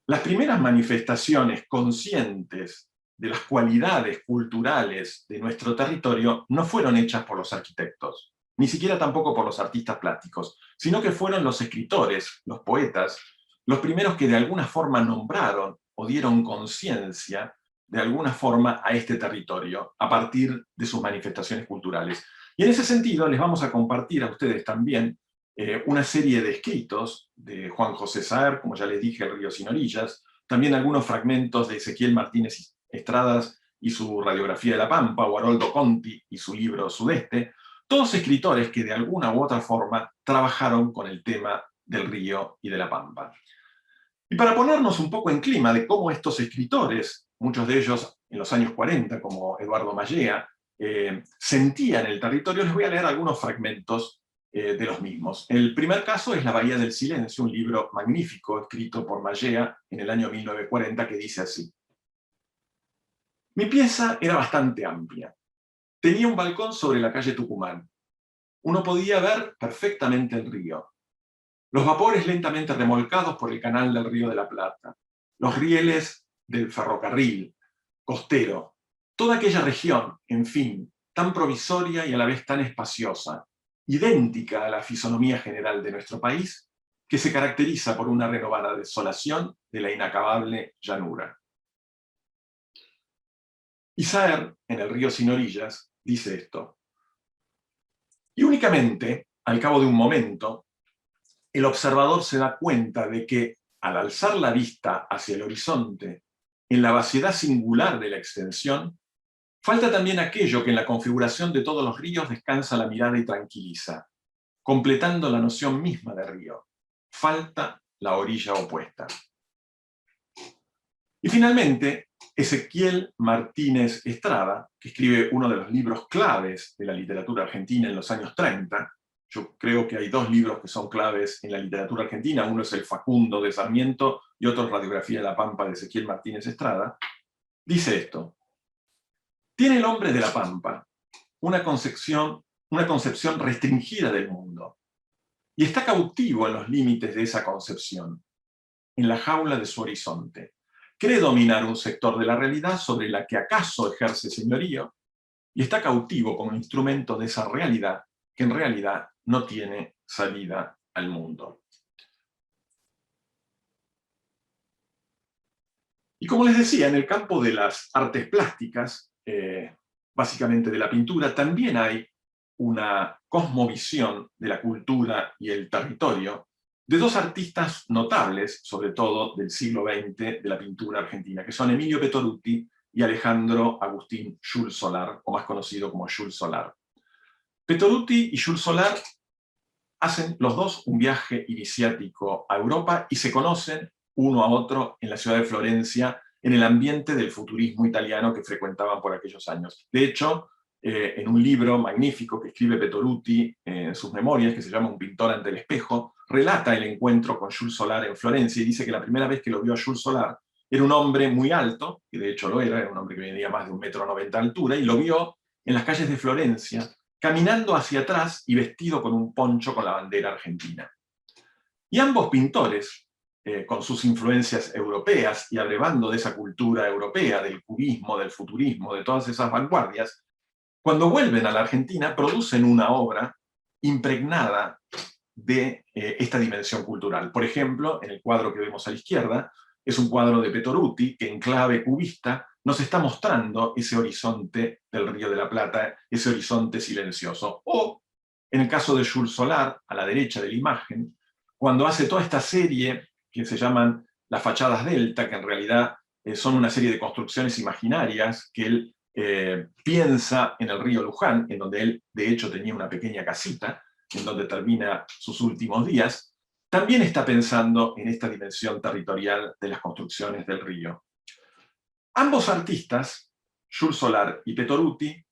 Las primeras manifestaciones conscientes de las cualidades culturales de nuestro territorio no fueron hechas por los arquitectos, ni siquiera tampoco por los artistas plásticos, sino que fueron los escritores, los poetas, los primeros que de alguna forma nombraron o dieron conciencia de alguna forma a este territorio a partir de sus manifestaciones culturales. Y en ese sentido les vamos a compartir a ustedes también una serie de escritos de Juan José Saer, como ya les dije, El río sin orillas, también algunos fragmentos de Ezequiel Martínez Estradas y su radiografía de la Pampa, o Haroldo Conti y su libro Sudeste, todos escritores que de alguna u otra forma trabajaron con el tema del río y de la Pampa. Y para ponernos un poco en clima de cómo estos escritores, muchos de ellos en los años 40, como Eduardo Mallea, sentían el territorio, les voy a leer algunos fragmentos de los mismos. El primer caso es La Bahía del Silencio, un libro magnífico escrito por Mallea en el año 1940, que dice así: mi pieza era bastante amplia. Tenía un balcón sobre la calle Tucumán. Uno podía ver perfectamente el río. Los vapores lentamente remolcados por el canal del Río de la Plata. Los rieles del ferrocarril, costero. Toda aquella región, en fin, tan provisoria y a la vez tan espaciosa, idéntica a la fisonomía general de nuestro país, que se caracteriza por una renovada desolación de la inacabable llanura. Y Saer, en El río sin orillas, dice esto: y únicamente, al cabo de un momento, el observador se da cuenta de que, al alzar la vista hacia el horizonte, en la vaciedad singular de la extensión, falta también aquello que en la configuración de todos los ríos descansa la mirada y tranquiliza, completando la noción misma de río. Falta la orilla opuesta. Y finalmente, Ezequiel Martínez Estrada, que escribe uno de los libros claves de la literatura argentina en los años 30, yo creo que hay dos libros que son claves en la literatura argentina, uno es El Facundo de Sarmiento y otro es Radiografía de la Pampa de Ezequiel Martínez Estrada, dice esto: tiene el hombre de la Pampa una concepción restringida del mundo, y está cautivo en los límites de esa concepción, en la jaula de su horizonte. Cree dominar un sector de la realidad sobre la que acaso ejerce señorío, y está cautivo como instrumento de esa realidad que en realidad no tiene salida al mundo. Y como les decía, en el campo de las artes plásticas, básicamente de la pintura, también hay una cosmovisión de la cultura y el territorio de dos artistas notables, sobre todo del siglo XX, de la pintura argentina, que son Emilio Petoruti y Alejandro Agustín Jules Solar, o más conocido como Jules Solar. Petoruti y Jules Solar hacen los dos un viaje iniciático a Europa y se conocen uno a otro en la ciudad de Florencia en el ambiente del futurismo italiano que frecuentaban por aquellos años. De hecho, en un libro magnífico que escribe Petoruti en sus memorias, que se llama Un pintor ante el espejo, relata el encuentro con Jules Solar en Florencia y dice que la primera vez que lo vio a Jules Solar era un hombre muy alto, que de hecho lo era un hombre que medía más de 1,90 m de altura, y lo vio en las calles de Florencia, caminando hacia atrás y vestido con un poncho con la bandera argentina. Y ambos pintores, con sus influencias europeas y abrevando de esa cultura europea, del cubismo, del futurismo, de todas esas vanguardias, cuando vuelven a la Argentina producen una obra impregnada de esta dimensión cultural. Por ejemplo, en el cuadro que vemos a la izquierda, es un cuadro de Petoruti que en clave cubista nos está mostrando ese horizonte del Río de la Plata, ese horizonte silencioso. O, en el caso de Jules Solar, a la derecha de la imagen, cuando hace toda esta serie que se llaman las fachadas delta, que en realidad son una serie de construcciones imaginarias que él piensa en el río Luján, en donde él de hecho tenía una pequeña casita, en donde termina sus últimos días, también está pensando en esta dimensión territorial de las construcciones del río. Ambos artistas, Jules Solar y Petoruti,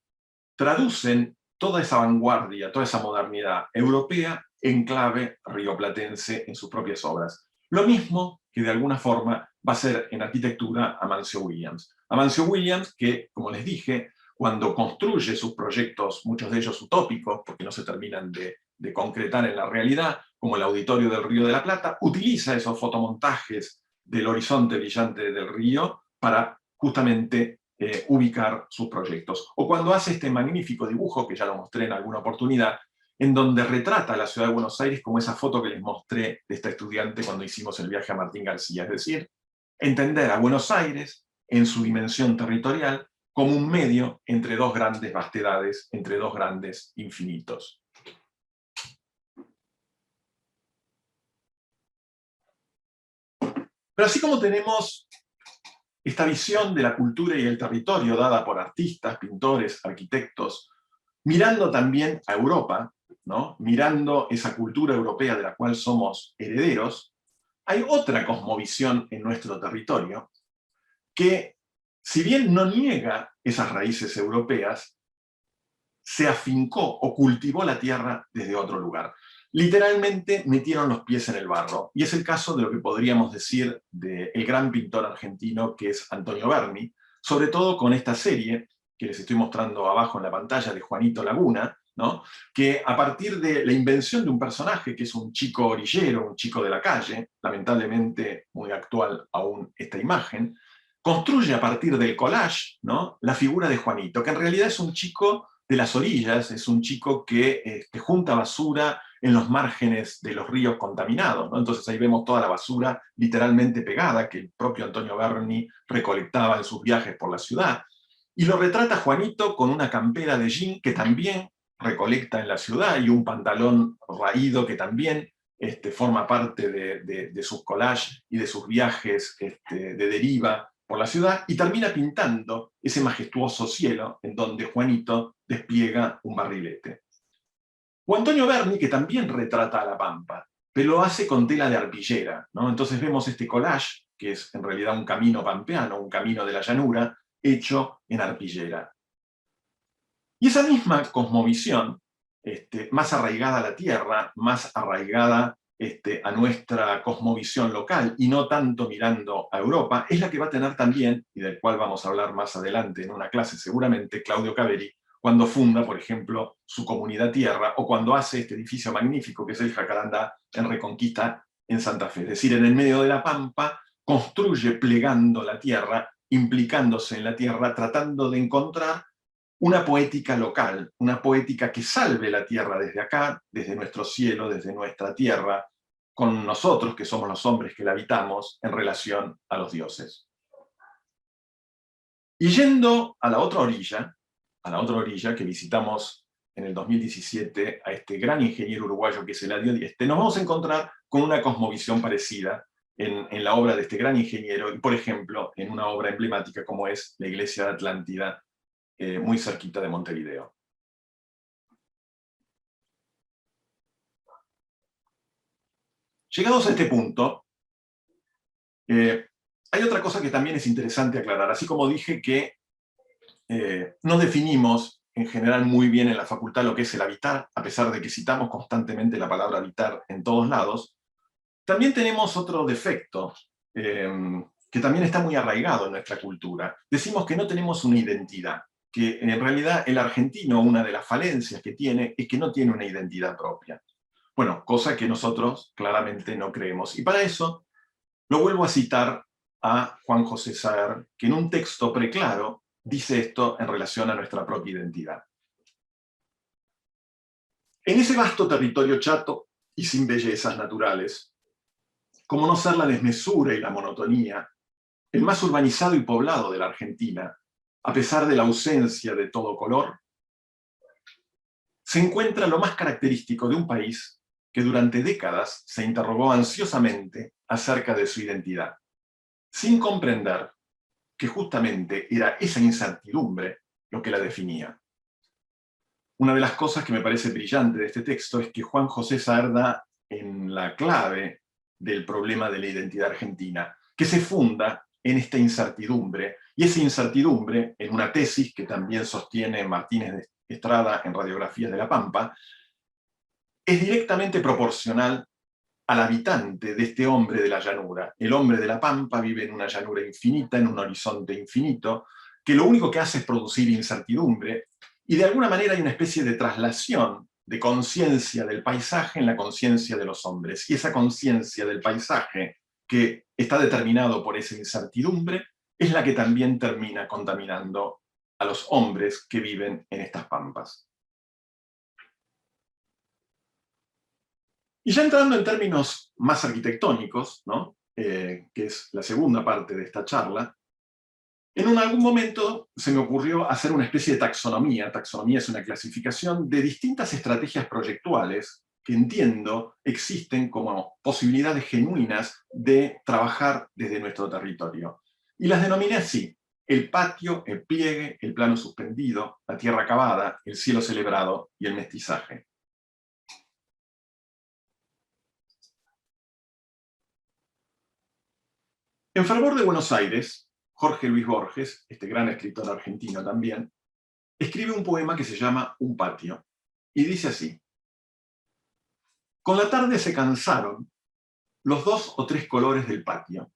traducen toda esa vanguardia, toda esa modernidad europea en clave rioplatense en sus propias obras. Lo mismo que de alguna forma va a ser en arquitectura Amancio Williams. Amancio Williams, que, como les dije, cuando construye sus proyectos, muchos de ellos utópicos, porque no se terminan de concretar en la realidad, como el Auditorio del Río de la Plata, utiliza esos fotomontajes del horizonte brillante del río para justamente ubicar sus proyectos. O cuando hace este magnífico dibujo, que ya lo mostré en alguna oportunidad, en donde retrata a la ciudad de Buenos Aires como esa foto que les mostré de esta estudiante cuando hicimos el viaje a Martín García. Es decir, entender a Buenos Aires en su dimensión territorial como un medio entre dos grandes vastedades, entre dos grandes infinitos. Pero así como tenemos esta visión de la cultura y el territorio dada por artistas, pintores, arquitectos, mirando también a Europa, ¿no? Mirando esa cultura europea de la cual somos herederos, hay otra cosmovisión en nuestro territorio que, si bien no niega esas raíces europeas, se afincó o cultivó la tierra desde otro lugar. Literalmente metieron los pies en el barro. Y es el caso de lo que podríamos decir del gran pintor argentino que es Antonio Berni, sobre todo con esta serie que les estoy mostrando abajo en la pantalla de Juanito Laguna, ¿no? Que a partir de la invención de un personaje que es un chico orillero, un chico de la calle, lamentablemente muy actual aún esta imagen, construye a partir del collage, ¿no? La figura de Juanito, que en realidad es un chico de las orillas, es un chico que junta basura en los márgenes de los ríos contaminados, ¿no? Entonces ahí vemos toda la basura literalmente pegada que el propio Antonio Berni recolectaba en sus viajes por la ciudad. Y lo retrata Juanito con una campera de jean que también recolecta en la ciudad y un pantalón raído que también forma parte de sus collages y de sus viajes de deriva por la ciudad, y termina pintando ese majestuoso cielo en donde Juanito despliega un barrilete. O Antonio Berni, que también retrata a la Pampa, pero lo hace con tela de arpillera, ¿no? Entonces vemos este collage, que es en realidad un camino pampeano, un camino de la llanura, hecho en arpillera. Y esa misma cosmovisión, más arraigada a la tierra, más arraigada a nuestra cosmovisión local y no tanto mirando a Europa, es la que va a tener también, y del cual vamos a hablar más adelante en una clase seguramente, Claudio Caveri, cuando funda, por ejemplo, su comunidad tierra, o cuando hace este edificio magnífico que es el Jacarandá en Reconquista en Santa Fe. Es decir, en el medio de la Pampa, construye plegando la tierra, implicándose en la tierra, tratando de encontrar una poética local, una poética que salve la tierra desde acá, desde nuestro cielo, desde nuestra tierra, con nosotros, que somos los hombres que la habitamos, en relación a los dioses. Y yendo a la otra orilla que visitamos en el 2017 a este gran ingeniero uruguayo que es Eladio Dieste, nos vamos a encontrar con una cosmovisión parecida en la obra de este gran ingeniero, y por ejemplo, en una obra emblemática como es la Iglesia de Atlántida, muy cerquita de Montevideo. Llegados a este punto, hay otra cosa que también es interesante aclarar. Así como dije que no definimos en general muy bien en la facultad lo que es el habitar, a pesar de que citamos constantemente la palabra habitar en todos lados, también tenemos otro defecto que también está muy arraigado en nuestra cultura. Decimos que no tenemos una identidad, que en realidad el argentino, una de las falencias que tiene, es que no tiene una identidad propia. Bueno, cosa que nosotros claramente no creemos. Y para eso lo vuelvo a citar a Juan José Saer, que en un texto preclaro dice esto en relación a nuestra propia identidad. En ese vasto territorio chato y sin bellezas naturales, como no ser la desmesura y la monotonía, el más urbanizado y poblado de la Argentina, a pesar de la ausencia de todo color, se encuentra lo más característico de un país que durante décadas se interrogó ansiosamente acerca de su identidad, sin comprender que justamente era esa incertidumbre lo que la definía. Una de las cosas que me parece brillante de este texto es que Juan José Saer da en la clave del problema de la identidad argentina, que se funda en esta incertidumbre, y esa incertidumbre, en una tesis que también sostiene Martínez de Estrada en Radiografías de la Pampa, es directamente proporcional al habitante de este hombre de la llanura. El hombre de la Pampa vive en una llanura infinita, en un horizonte infinito, que lo único que hace es producir incertidumbre, y de alguna manera hay una especie de traslación de conciencia del paisaje en la conciencia de los hombres. Y esa conciencia del paisaje, que está determinado por esa incertidumbre, es la que también termina contaminando a los hombres que viven en estas pampas. Y ya entrando en términos más arquitectónicos, ¿no? Que es la segunda parte de esta charla, en algún momento se me ocurrió hacer una especie de taxonomía. Taxonomía es una clasificación de distintas estrategias proyectuales que entiendo existen como posibilidades genuinas de trabajar desde nuestro territorio. Y las denominé así: el patio, el pliegue, el plano suspendido, la tierra cavada, el cielo celebrado y el mestizaje. En Fervor de Buenos Aires, Jorge Luis Borges, este gran escritor argentino también, escribe un poema que se llama Un patio, y dice así: con la tarde se cansaron los 2 o 3 colores del patio.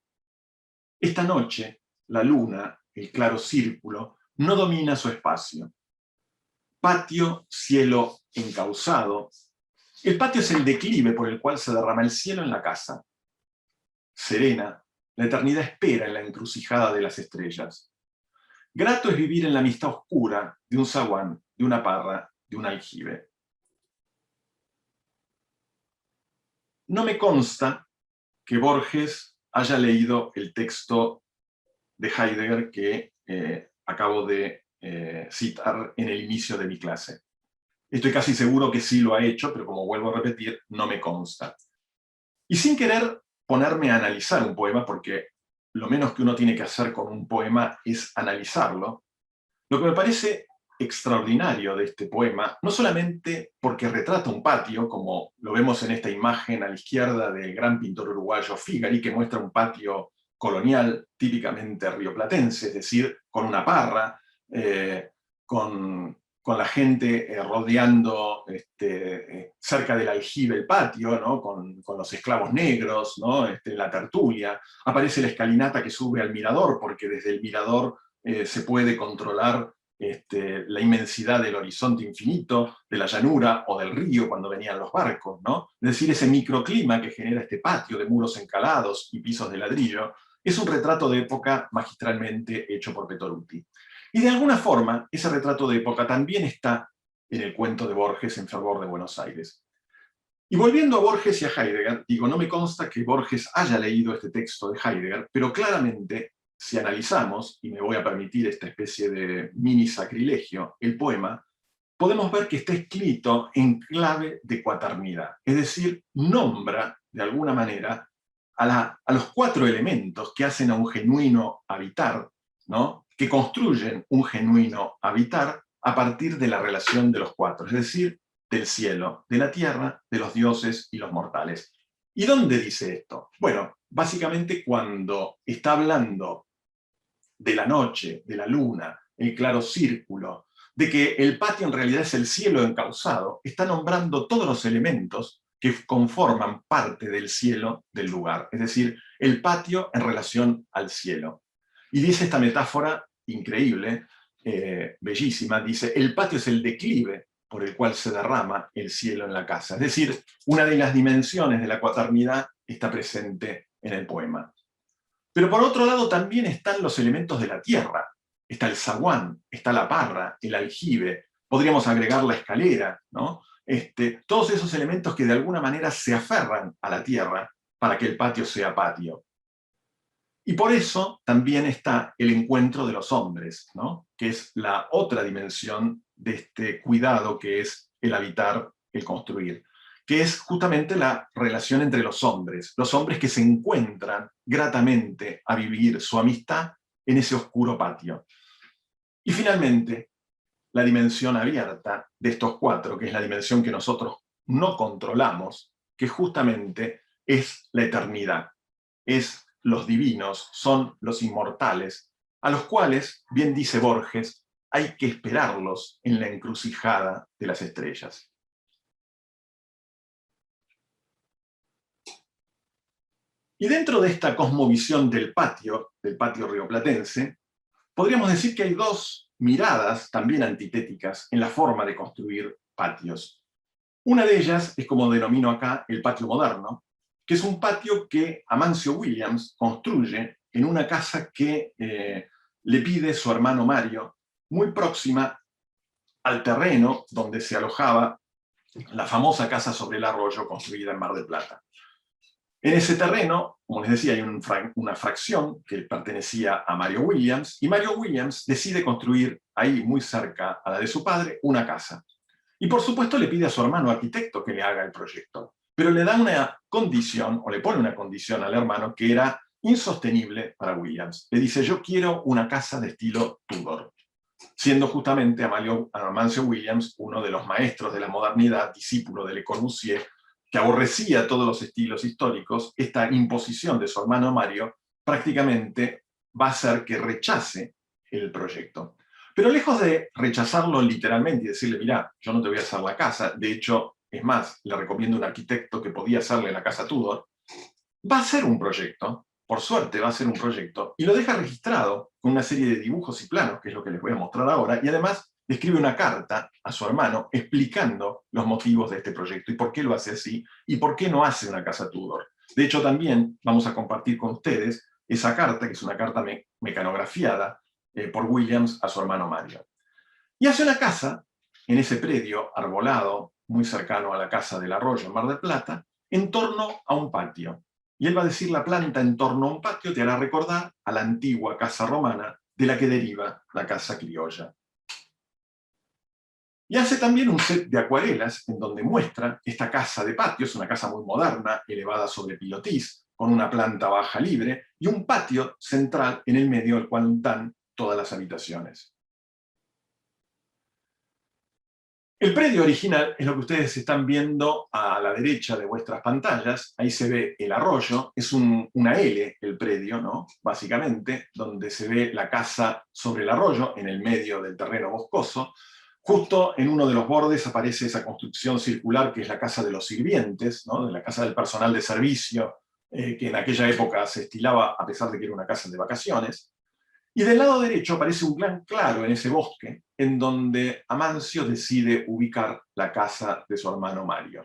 Esta noche, la luna, el claro círculo, no domina su espacio. Patio, cielo encauzado. El patio es el declive por el cual se derrama el cielo en la casa. Serena, la eternidad espera en la encrucijada de las estrellas. Grato es vivir en la amistad oscura de un zaguán, de una parra, de un aljibe. No me consta que Borges haya leído el texto de Heidegger que acabo de citar en el inicio de mi clase. Estoy casi seguro que sí lo ha hecho, pero como vuelvo a repetir, no me consta. Y sin querer ponerme a analizar un poema, porque lo menos que uno tiene que hacer con un poema es analizarlo, lo que me parece extraordinario de este poema, no solamente porque retrata un patio, como lo vemos en esta imagen a la izquierda del gran pintor uruguayo Figari, que muestra un patio colonial típicamente rioplatense, es decir, con una parra, con la gente rodeando cerca del aljibe el patio, ¿no? con los esclavos negros, ¿no? La tertulia. Aparece la escalinata que sube al mirador, porque desde el mirador se puede controlar la inmensidad del horizonte infinito, de la llanura o del río cuando venían los barcos, ¿no? Es decir, ese microclima que genera este patio de muros encalados y pisos de ladrillo, es un retrato de época magistralmente hecho por Petoruti. Y de alguna forma, ese retrato de época también está en el cuento de Borges, En Fervor de Buenos Aires. Y volviendo a Borges y a Heidegger, digo, no me consta que Borges haya leído este texto de Heidegger, pero claramente, si analizamos, y me voy a permitir esta especie de mini sacrilegio, el poema, podemos ver que está escrito en clave de cuaternidad, es decir, nombra, de alguna manera, a los 4 elementos que hacen a un genuino habitar, ¿no? Que construyen un genuino habitar a partir de la relación de los 4, es decir, del cielo, de la tierra, de los dioses y los mortales. ¿Y dónde dice esto? Bueno, básicamente cuando está hablando de la noche, de la luna, el claro círculo, de que el patio en realidad es el cielo encauzado, está nombrando todos los elementos que conforman parte del cielo del lugar, es decir, el patio en relación al cielo. Y dice esta metáfora increíble, bellísima, dice, el patio es el declive por el cual se derrama el cielo en la casa. Es decir, una de las dimensiones de la cuaternidad está presente en el poema. Pero por otro lado también están los elementos de la tierra. Está el zaguán, está la parra, el aljibe, podríamos agregar la escalera, ¿no? Todos esos elementos que de alguna manera se aferran a la tierra para que el patio sea patio. Y por eso también está el encuentro de los hombres, ¿no? Que es la otra dimensión de este cuidado que es el habitar, el construir, que es justamente la relación entre los hombres que se encuentran gratamente a vivir su amistad en ese oscuro patio. Y finalmente, la dimensión abierta de estos cuatro, que es la dimensión que nosotros no controlamos, que justamente es la eternidad, es los divinos, son los inmortales, a los cuales, bien dice Borges, hay que esperarlos en la encrucijada de las estrellas. Y dentro de esta cosmovisión del patio rioplatense, podríamos decir que hay dos miradas también antitéticas en la forma de construir patios. Una de ellas es, como denomino acá, el patio moderno, que es un patio que Amancio Williams construye en una casa que le pide su hermano Mario, muy próxima al terreno donde se alojaba la famosa casa sobre el arroyo construida en Mar del Plata. En ese terreno, como les decía, hay una fracción que pertenecía a Mario Williams, y Mario Williams decide construir ahí, muy cerca a la de su padre, una casa. Y por supuesto le pide a su hermano arquitecto que le haga el proyecto, pero le da una condición, o le pone una condición al hermano que era insostenible para Williams. Le dice, yo quiero una casa de estilo Tudor, siendo justamente Amancio Williams uno de los maestros de la modernidad, discípulo de Le Corbusier, que aborrecía todos los estilos históricos. Esta imposición de su hermano Mario prácticamente va a hacer que rechace el proyecto. Pero lejos de rechazarlo literalmente y decirle, mirá, yo no te voy a hacer la casa, de hecho, es más, le recomiendo un arquitecto que podía hacerle la casa Tudor, va a hacer un proyecto, por suerte va a hacer un proyecto, y lo deja registrado con una serie de dibujos y planos, que es lo que les voy a mostrar ahora, y además le escribe una carta a su hermano explicando los motivos de este proyecto y por qué lo hace así, y por qué no hace una casa Tudor. De hecho, también vamos a compartir con ustedes esa carta, que es una carta mecanografiada por Williams a su hermano Mario. Y hace una casa en ese predio arbolado, muy cercano a la casa del arroyo en Mar del Plata, en torno a un patio. Y él va a decir, la planta en torno a un patio te hará recordar a la antigua casa romana de la que deriva la casa criolla. Y hace también un set de acuarelas en donde muestra esta casa de patio, es una casa muy moderna, elevada sobre pilotis, con una planta baja libre y un patio central en el medio al cual dan todas las habitaciones. El predio original es lo que ustedes están viendo a la derecha de vuestras pantallas. Ahí se ve el arroyo, es una L el predio, ¿no? Básicamente, donde se ve la casa sobre el arroyo, en el medio del terreno boscoso. Justo en uno de los bordes aparece esa construcción circular que es la casa de los sirvientes, ¿no? De la casa del personal de servicio, que en aquella época se estilaba a pesar de que era una casa de vacaciones. Y del lado derecho aparece un gran claro en ese bosque, en donde Amancio decide ubicar la casa de su hermano Mario.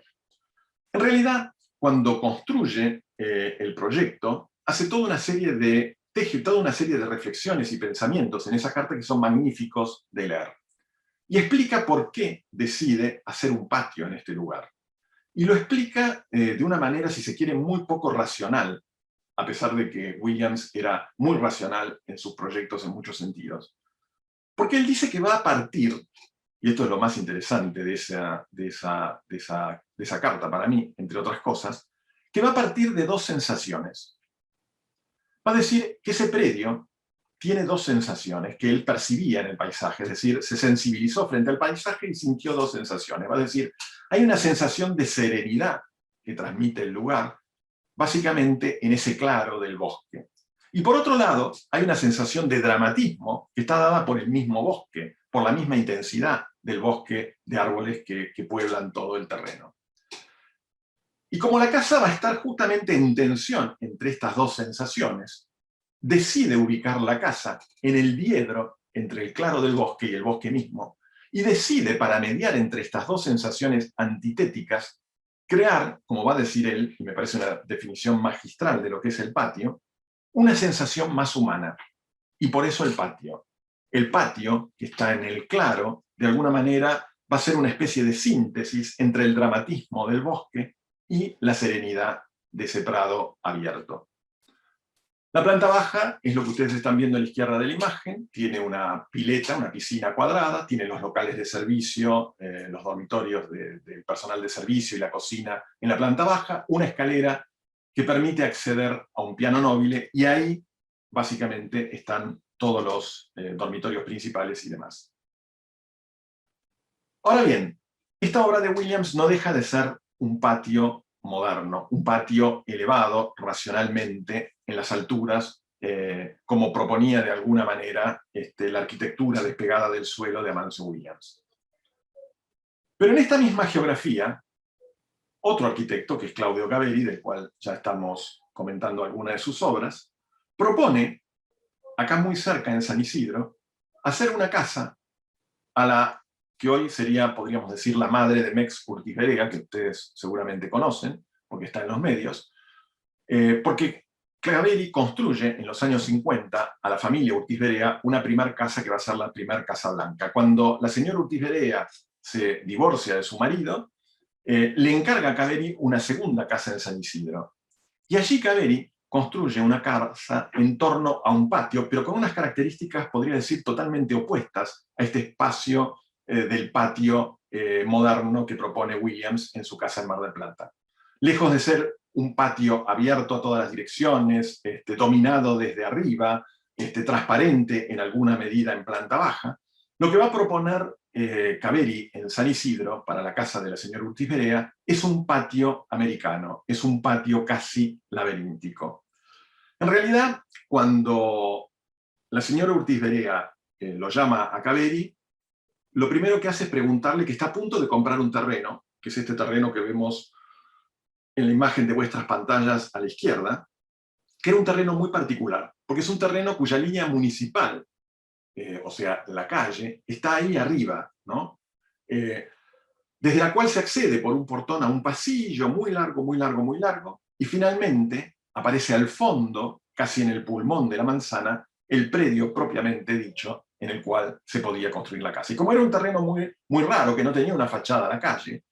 En realidad, cuando construye el proyecto, hace teje toda una serie de reflexiones y pensamientos en esa carta que son magníficos de leer. Y explica por qué decide hacer un patio en este lugar. Y lo explica de una manera, si se quiere, muy poco racional, a pesar de que Williams era muy racional en sus proyectos en muchos sentidos. Porque él dice que va a partir, y esto es lo más interesante de esa carta para mí, entre otras cosas, que va a partir de dos sensaciones. Va a decir que ese predio tiene dos sensaciones que él percibía en el paisaje, es decir, se sensibilizó frente al paisaje y sintió dos sensaciones. Va a decir, hay una sensación de serenidad que transmite el lugar, básicamente en ese claro del bosque. Y por otro lado, hay una sensación de dramatismo que está dada por el mismo bosque, por la misma intensidad del bosque de árboles que pueblan todo el terreno. Y como la casa va a estar justamente en tensión entre estas dos sensaciones, decide ubicar la casa en el diedro entre el claro del bosque y el bosque mismo, y decide, para mediar entre estas dos sensaciones antitéticas, crear, como va a decir él, y me parece una definición magistral de lo que es el patio, una sensación más humana. Y por eso el patio. El patio, que está en el claro, de alguna manera va a ser una especie de síntesis entre el dramatismo del bosque y la serenidad de ese prado abierto. La planta baja es lo que ustedes están viendo a la izquierda de la imagen, tiene una pileta, una piscina cuadrada, tiene los locales de servicio, los dormitorios del personal de servicio y la cocina en la planta baja, una escalera que permite acceder a un piano nobile, y ahí básicamente están todos los dormitorios principales y demás. Ahora bien, esta obra de Williams no deja de ser un patio moderno, un patio elevado racionalmente en las alturas, como proponía de alguna manera la arquitectura despegada del suelo de Amancio Williams. Pero en esta misma geografía, otro arquitecto, que es Claudio Caveri, del cual ya estamos comentando algunas de sus obras, propone, acá muy cerca en San Isidro, hacer una casa a la que hoy sería, podríamos decir, la madre de Mex Urtizberea, que ustedes seguramente conocen, porque está en los medios, porque Caveri construye en los años 50 a la familia Urtizberea una primer casa que va a ser la primer Casa Blanca. Cuando la señora Urtizberea se divorcia de su marido, le encarga a Caveri una segunda casa en San Isidro. Y allí Caveri construye una casa en torno a un patio, pero con unas características, podría decir, totalmente opuestas a este espacio del patio moderno que propone Williams en su casa en Mar del Plata. Lejos de ser un patio abierto a todas las direcciones, dominado desde arriba, transparente en alguna medida en planta baja, lo que va a proponer Caveri en San Isidro, para la casa de la señora Urtizberea, es un patio americano, es un patio casi laberíntico. En realidad, cuando la señora Urtizberea lo llama a Caveri, lo primero que hace es preguntarle que está a punto de comprar un terreno, que es este terreno que vemos en la imagen de vuestras pantallas a la izquierda, que era un terreno muy particular, porque es un terreno cuya línea municipal, o sea, la calle, está ahí arriba, ¿no? Desde la cual se accede por un portón a un pasillo muy largo, muy largo, muy largo, y finalmente aparece al fondo, casi en el pulmón de la manzana, el predio propiamente dicho en el cual se podía construir la casa. Y como era un terreno muy, muy raro, que no tenía una fachada a la calle,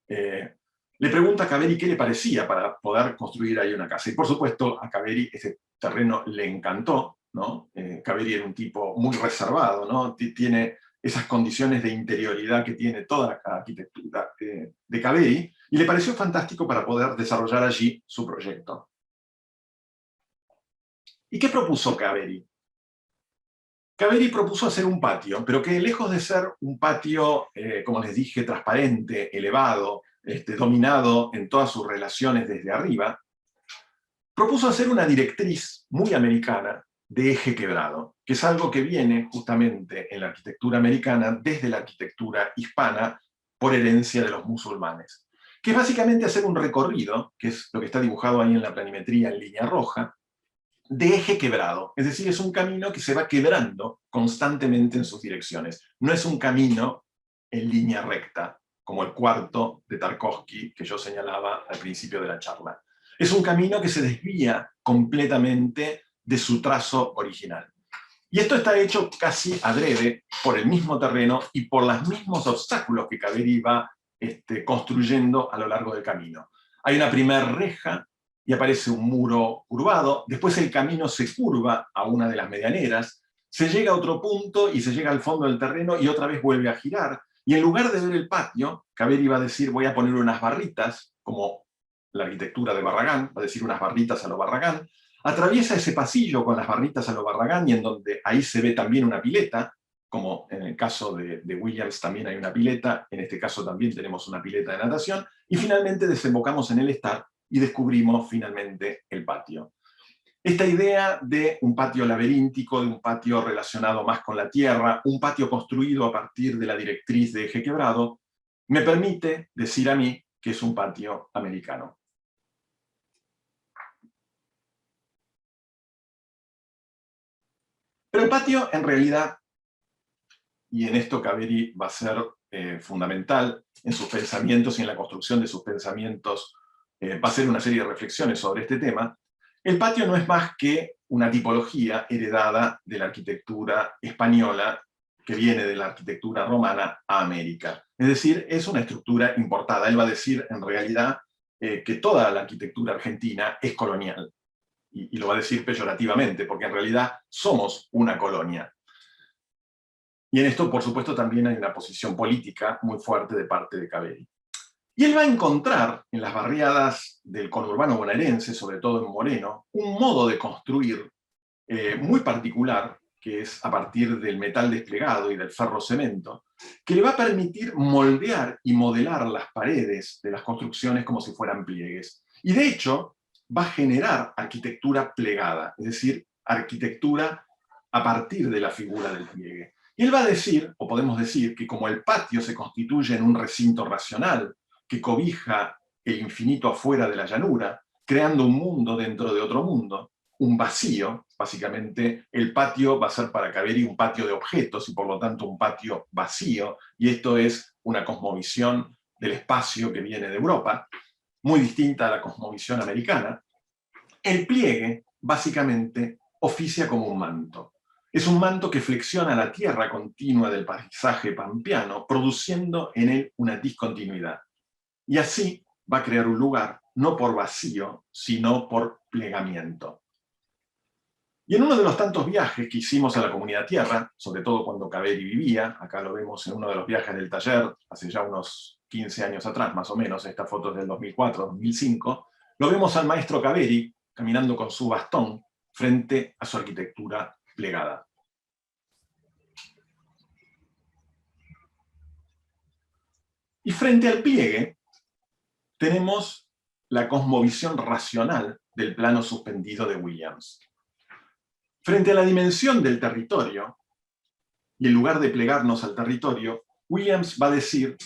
le pregunta a Caveri qué le parecía para poder construir ahí una casa. Y por supuesto a Caveri ese terreno le encantó, ¿no? Caveri era un tipo muy reservado, ¿no? Tiene esas condiciones de interioridad que tiene toda la arquitectura de Caveri, y le pareció fantástico para poder desarrollar allí su proyecto. ¿Y qué propuso Caveri? Caveri propuso hacer un patio, pero que lejos de ser un patio, como les dije, transparente, elevado, dominado en todas sus relaciones desde arriba, propuso hacer una directriz muy americana de eje quebrado, que es algo que viene justamente en la arquitectura americana desde la arquitectura hispana por herencia de los musulmanes, que es básicamente hacer un recorrido, que es lo que está dibujado ahí en la planimetría en línea roja, de eje quebrado, es decir, es un camino que se va quebrando constantemente en sus direcciones. No es un camino en línea recta, como el cuarto de Tarkovsky que yo señalaba al principio de la charla. Es un camino que se desvía completamente de su trazo original. Y esto está hecho casi adrede por el mismo terreno y por los mismos obstáculos que Caveri va construyendo a lo largo del camino. Hay una primera reja y aparece un muro curvado, después el camino se curva a una de las medianeras, se llega a otro punto y se llega al fondo del terreno y otra vez vuelve a girar, y en lugar de ver el patio, Caveri va a decir voy a poner unas barritas, como la arquitectura de Barragán, va a decir unas barritas a lo Barragán, atraviesa ese pasillo con las barritas a lo Barragán, y en donde ahí se ve también una pileta, como en el caso de Williams también hay una pileta, en este caso también tenemos una pileta de natación, y finalmente desembocamos en el Estar, y descubrimos finalmente el patio. Esta idea de un patio laberíntico, de un patio relacionado más con la tierra, un patio construido a partir de la directriz de eje quebrado, me permite decir a mí que es un patio americano. Pero el patio, en realidad, y en esto Kaveri va a ser fundamental en sus pensamientos y en la construcción de sus pensamientos, va a hacer una serie de reflexiones sobre este tema, el patio no es más que una tipología heredada de la arquitectura española que viene de la arquitectura romana a América. Es decir, es una estructura importada. Él va a decir, en realidad, que toda la arquitectura argentina es colonial. Y lo va a decir peyorativamente, porque en realidad somos una colonia. Y en esto, por supuesto, también hay una posición política muy fuerte de parte de Kaveri. Y él va a encontrar en las barriadas del conurbano bonaerense, sobre todo en Moreno, un modo de construir muy particular, que es a partir del metal desplegado y del ferro cemento, que le va a permitir moldear y modelar las paredes de las construcciones como si fueran pliegues. Y de hecho, va a generar arquitectura plegada, es decir, arquitectura a partir de la figura del pliegue. Y él va a decir, o podemos decir, que como el patio se constituye en un recinto racional que cobija el infinito afuera de la llanura, creando un mundo dentro de otro mundo, un vacío, básicamente el patio va a ser para Kaveri un patio de objetos y por lo tanto un patio vacío, y esto es una cosmovisión del espacio que viene de Europa, muy distinta a la cosmovisión americana. El pliegue, básicamente, oficia como un manto. Es un manto que flexiona la tierra continua del paisaje pampeano, produciendo en él una discontinuidad. Y así va a crear un lugar, no por vacío, sino por plegamiento. Y en uno de los tantos viajes que hicimos a la Comunidad Tierra, sobre todo cuando Kaveri vivía, acá lo vemos en uno de los viajes del taller, hace ya unos 15 años atrás, más o menos, esta foto es del 2004-2005, lo vemos al maestro Kaveri caminando con su bastón frente a su arquitectura plegada. Y frente al pliegue tenemos la cosmovisión racional del plano suspendido de Williams. Frente a la dimensión del territorio, y en lugar de plegarnos al territorio, Williams va a decir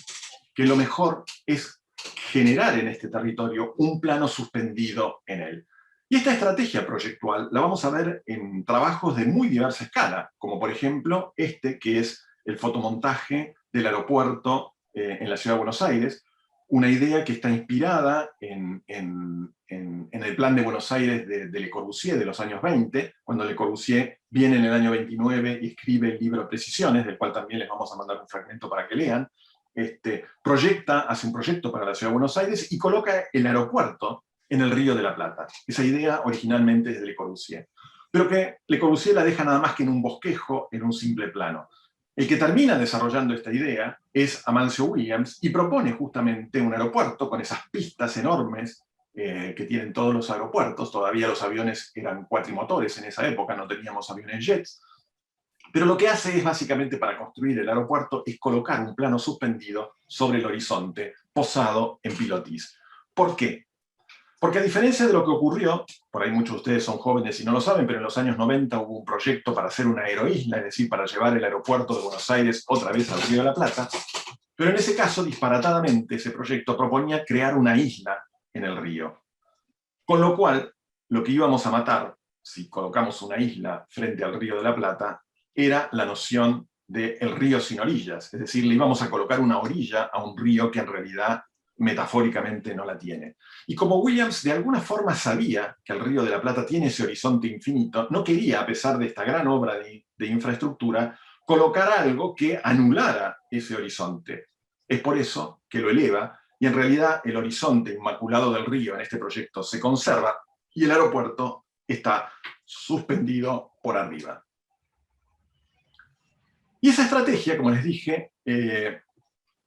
que lo mejor es generar en este territorio un plano suspendido en él. Y esta estrategia proyectual la vamos a ver en trabajos de muy diversa escala, como por ejemplo este, que es el fotomontaje del aeropuerto en la ciudad de Buenos Aires, una idea que está inspirada en el plan de Buenos Aires de Le Corbusier de los años 20, cuando Le Corbusier viene en el año 29 y escribe el libro Precisiones, del cual también les vamos a mandar un fragmento para que lean. Hace un proyecto para la ciudad de Buenos Aires y coloca el aeropuerto en el Río de la Plata. Esa idea originalmente es de Le Corbusier, pero que Le Corbusier la deja nada más que en un bosquejo, en un simple plano. El que termina desarrollando esta idea es Amancio Williams y propone justamente un aeropuerto con esas pistas enormes que tienen todos los aeropuertos. Todavía los aviones eran cuatrimotores en esa época, no teníamos aviones jets. Pero lo que hace es básicamente para construir el aeropuerto es colocar un plano suspendido sobre el horizonte, posado en pilotis. ¿Por qué? Porque a diferencia de lo que ocurrió, por ahí muchos de ustedes son jóvenes y no lo saben, pero en los años 90 hubo un proyecto para hacer una aeroisla, es decir, para llevar el aeropuerto de Buenos Aires otra vez al Río de la Plata, pero en ese caso, disparatadamente, ese proyecto proponía crear una isla en el río. Con lo cual, lo que íbamos a matar, si colocamos una isla frente al Río de la Plata, era la noción del río sin orillas, es decir, le íbamos a colocar una orilla a un río que en realidad metafóricamente no la tiene. Y como Williams de alguna forma sabía que el Río de la Plata tiene ese horizonte infinito, no quería, a pesar de esta gran obra de infraestructura, colocar algo que anulara ese horizonte. Es por eso que lo eleva, y en realidad el horizonte inmaculado del río en este proyecto se conserva, y el aeropuerto está suspendido por arriba. Y esa estrategia, como les dije,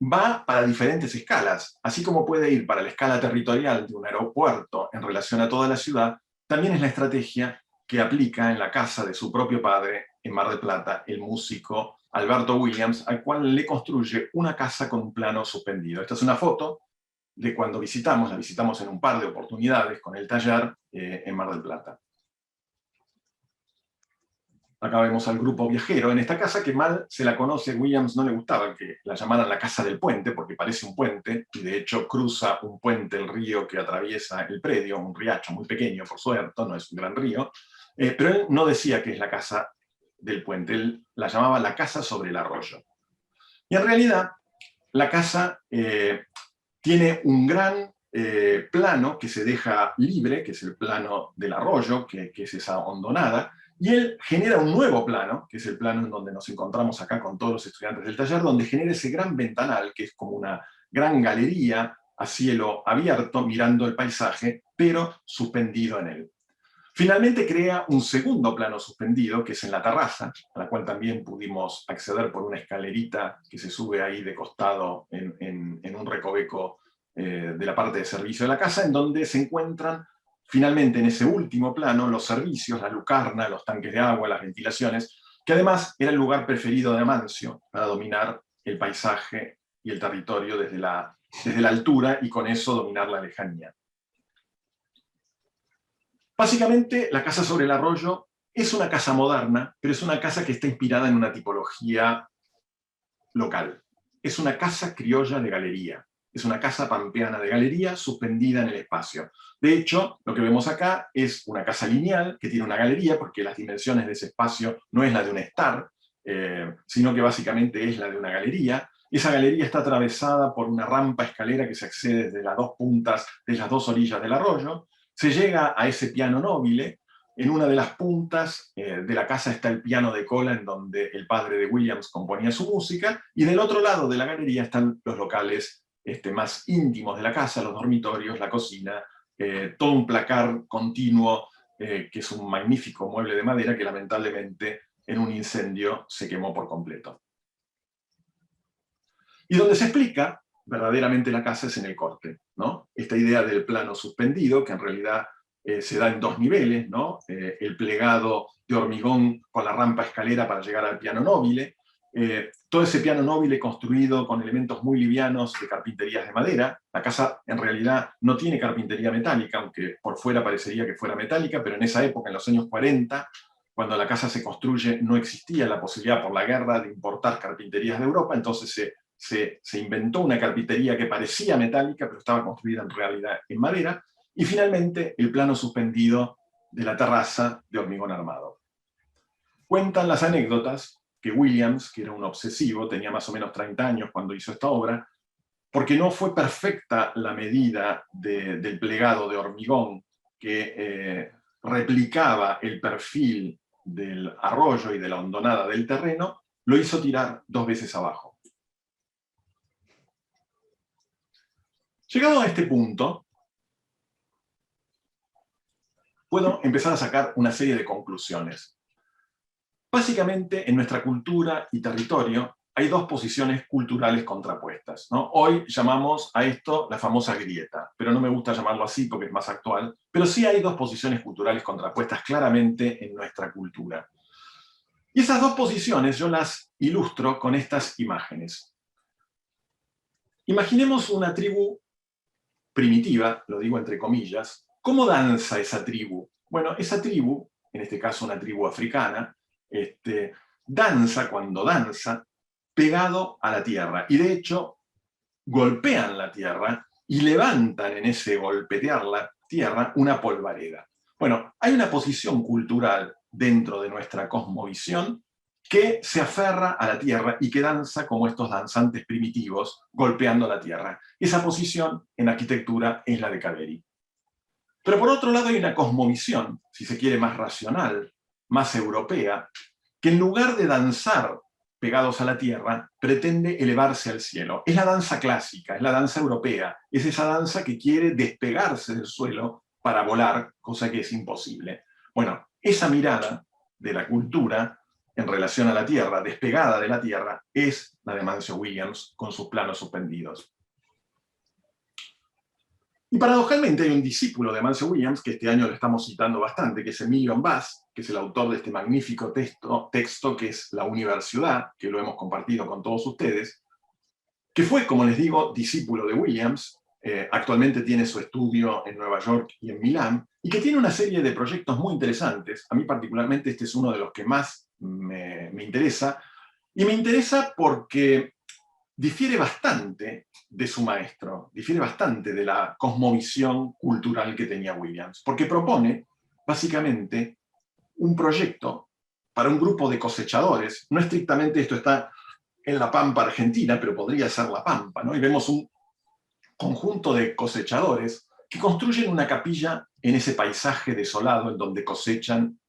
va para diferentes escalas. Así como puede ir para la escala territorial de un aeropuerto en relación a toda la ciudad, también es la estrategia que aplica en la casa de su propio padre en Mar del Plata, el músico Alberto Williams, al cual le construye una casa con un plano suspendido. Esta es una foto de cuando la visitamos en un par de oportunidades con el taller en Mar del Plata. Acá vemos al grupo viajero en esta casa que mal se la conoce. Williams no le gustaba que la llamaran la casa del puente, porque parece un puente, y de hecho cruza un puente el río que atraviesa el predio, un riacho muy pequeño, por suerte, no es un gran río, pero él no decía que es la casa del puente, él la llamaba la casa sobre el arroyo. Y en realidad, la casa tiene un gran plano que se deja libre, que es el plano del arroyo, que es esa hondonada, y él genera un nuevo plano, que es el plano en donde nos encontramos acá con todos los estudiantes del taller, donde genera ese gran ventanal, que es como una gran galería a cielo abierto, mirando el paisaje, pero suspendido en él. Finalmente crea un segundo plano suspendido, que es en la terraza, a la cual también pudimos acceder por una escalerita que se sube ahí de costado en un recoveco de la parte de servicio de la casa, en donde se encuentran finalmente en ese último plano los servicios, la lucarna, los tanques de agua, las ventilaciones, que además era el lugar preferido de Amancio para dominar el paisaje y el territorio desde la altura y con eso dominar la lejanía. Básicamente, la casa sobre el arroyo es una casa moderna, pero es una casa que está inspirada en una tipología local. Es una casa criolla de galería. Es una casa pampeana de galería suspendida en el espacio. De hecho, lo que vemos acá es una casa lineal que tiene una galería, porque las dimensiones de ese espacio no es la de un estar, sino que básicamente es la de una galería. Esa galería está atravesada por una rampa escalera que se accede desde las dos puntas, de las dos orillas del arroyo. Se llega a ese piano nobile. En una de las puntas de la casa está el piano de cola en donde el padre de Williams componía su música, y del otro lado de la galería están los locales más íntimos de la casa, los dormitorios, la cocina, todo un placar continuo, que es un magnífico mueble de madera que lamentablemente en un incendio se quemó por completo. Y donde se explica verdaderamente la casa es en el corte, ¿no? Esta idea del plano suspendido, que en realidad se da en dos niveles, ¿no? El plegado de hormigón con la rampa escalera para llegar al piano nobile, todo ese piano nobile construido con elementos muy livianos de carpinterías de madera. La casa en realidad no tiene carpintería metálica, aunque por fuera parecería que fuera metálica, pero en esa época, en los años 40, cuando la casa se construye, no existía la posibilidad por la guerra de importar carpinterías de Europa, entonces se inventó una carpintería que parecía metálica, pero estaba construida en realidad en madera, y finalmente el plano suspendido de la terraza de hormigón armado. Cuentan las anécdotas que Williams, que era un obsesivo, tenía más o menos 30 años cuando hizo esta obra, porque no fue perfecta la medida del plegado de hormigón que replicaba el perfil del arroyo y de la hondonada del terreno, lo hizo tirar 2 veces abajo. Llegado a este punto, puedo empezar a sacar una serie de conclusiones. Básicamente, en nuestra cultura y territorio hay dos posiciones culturales contrapuestas, ¿no? Hoy llamamos a esto la famosa grieta, pero no me gusta llamarlo así porque es más actual, pero sí hay dos posiciones culturales contrapuestas claramente en nuestra cultura. Y esas dos posiciones yo las ilustro con estas imágenes. Imaginemos una tribu primitiva, lo digo entre comillas. ¿Cómo danza esa tribu? Bueno, esa tribu, en este caso una tribu africana, danza cuando danza pegado a la tierra, y de hecho golpean la tierra y levantan en ese golpetear la tierra una polvareda. Bueno, hay una posición cultural dentro de nuestra cosmovisión que se aferra a la tierra y que danza como estos danzantes primitivos golpeando la tierra. Esa posición en arquitectura es la de Caveri. Pero por otro lado hay una cosmovisión, si se quiere, más racional, más europea, que en lugar de danzar pegados a la tierra, pretende elevarse al cielo. Es la danza clásica, es la danza europea, es esa danza que quiere despegarse del suelo para volar, cosa que es imposible. Bueno, esa mirada de la cultura en relación a la tierra, despegada de la tierra, es la de Amancio Williams con sus planos suspendidos. Y paradojalmente hay un discípulo de Amancio Williams, que este año lo estamos citando bastante, que es Emilio Ambas, que es el autor de este magnífico texto que es La Universidad, que lo hemos compartido con todos ustedes, que fue, como les digo, discípulo de Williams, actualmente tiene su estudio en Nueva York y en Milán, y que tiene una serie de proyectos muy interesantes. A mí particularmente este es uno de los que más me interesa, y me interesa porque difiere bastante de su maestro, difiere bastante de la cosmovisión cultural que tenía Williams, porque propone básicamente un proyecto para un grupo de cosechadores. No estrictamente esto está en la Pampa Argentina, pero podría ser la Pampa, ¿no? Y vemos un conjunto de cosechadores que construyen una capilla en ese paisaje desolado en donde cosechan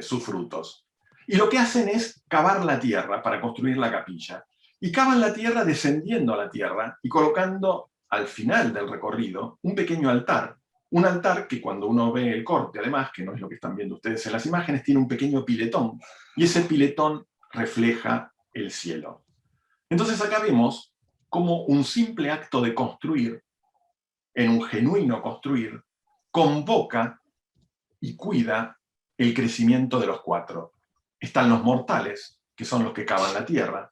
sus frutos. Y lo que hacen es cavar la tierra para construir la capilla. Y cavan la tierra descendiendo a la tierra y colocando al final del recorrido un pequeño altar. Un altar que cuando uno ve el corte, además, que no es lo que están viendo ustedes en las imágenes, tiene un pequeño piletón. Y ese piletón refleja el cielo. Entonces acá vemos cómo un simple acto de construir, en un genuino construir, convoca y cuida el crecimiento de los cuatro. Están los mortales, que son los que cavan la tierra.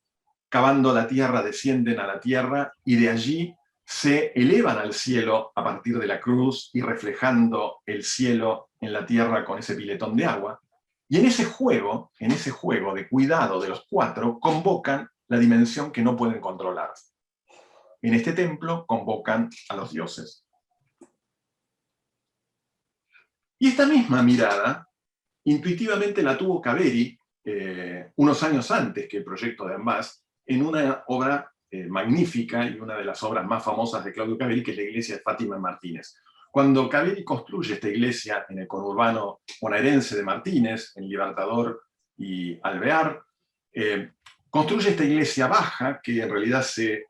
Cavando la tierra descienden a la tierra y de allí se elevan al cielo a partir de la cruz y reflejando el cielo en la tierra con ese piletón de agua. Y en ese juego de cuidado de los cuatro, convocan la dimensión que no pueden controlar. En este templo convocan a los dioses. Y esta misma mirada, intuitivamente la tuvo Caveri unos años antes que el proyecto de Ambás, en una obra magnífica y una de las obras más famosas de Claudio Caveri, que es la iglesia de Fátima en Martínez. Cuando Caveri construye esta iglesia en el conurbano bonaerense de Martínez, en Libertador y Alvear, construye esta iglesia baja que en realidad se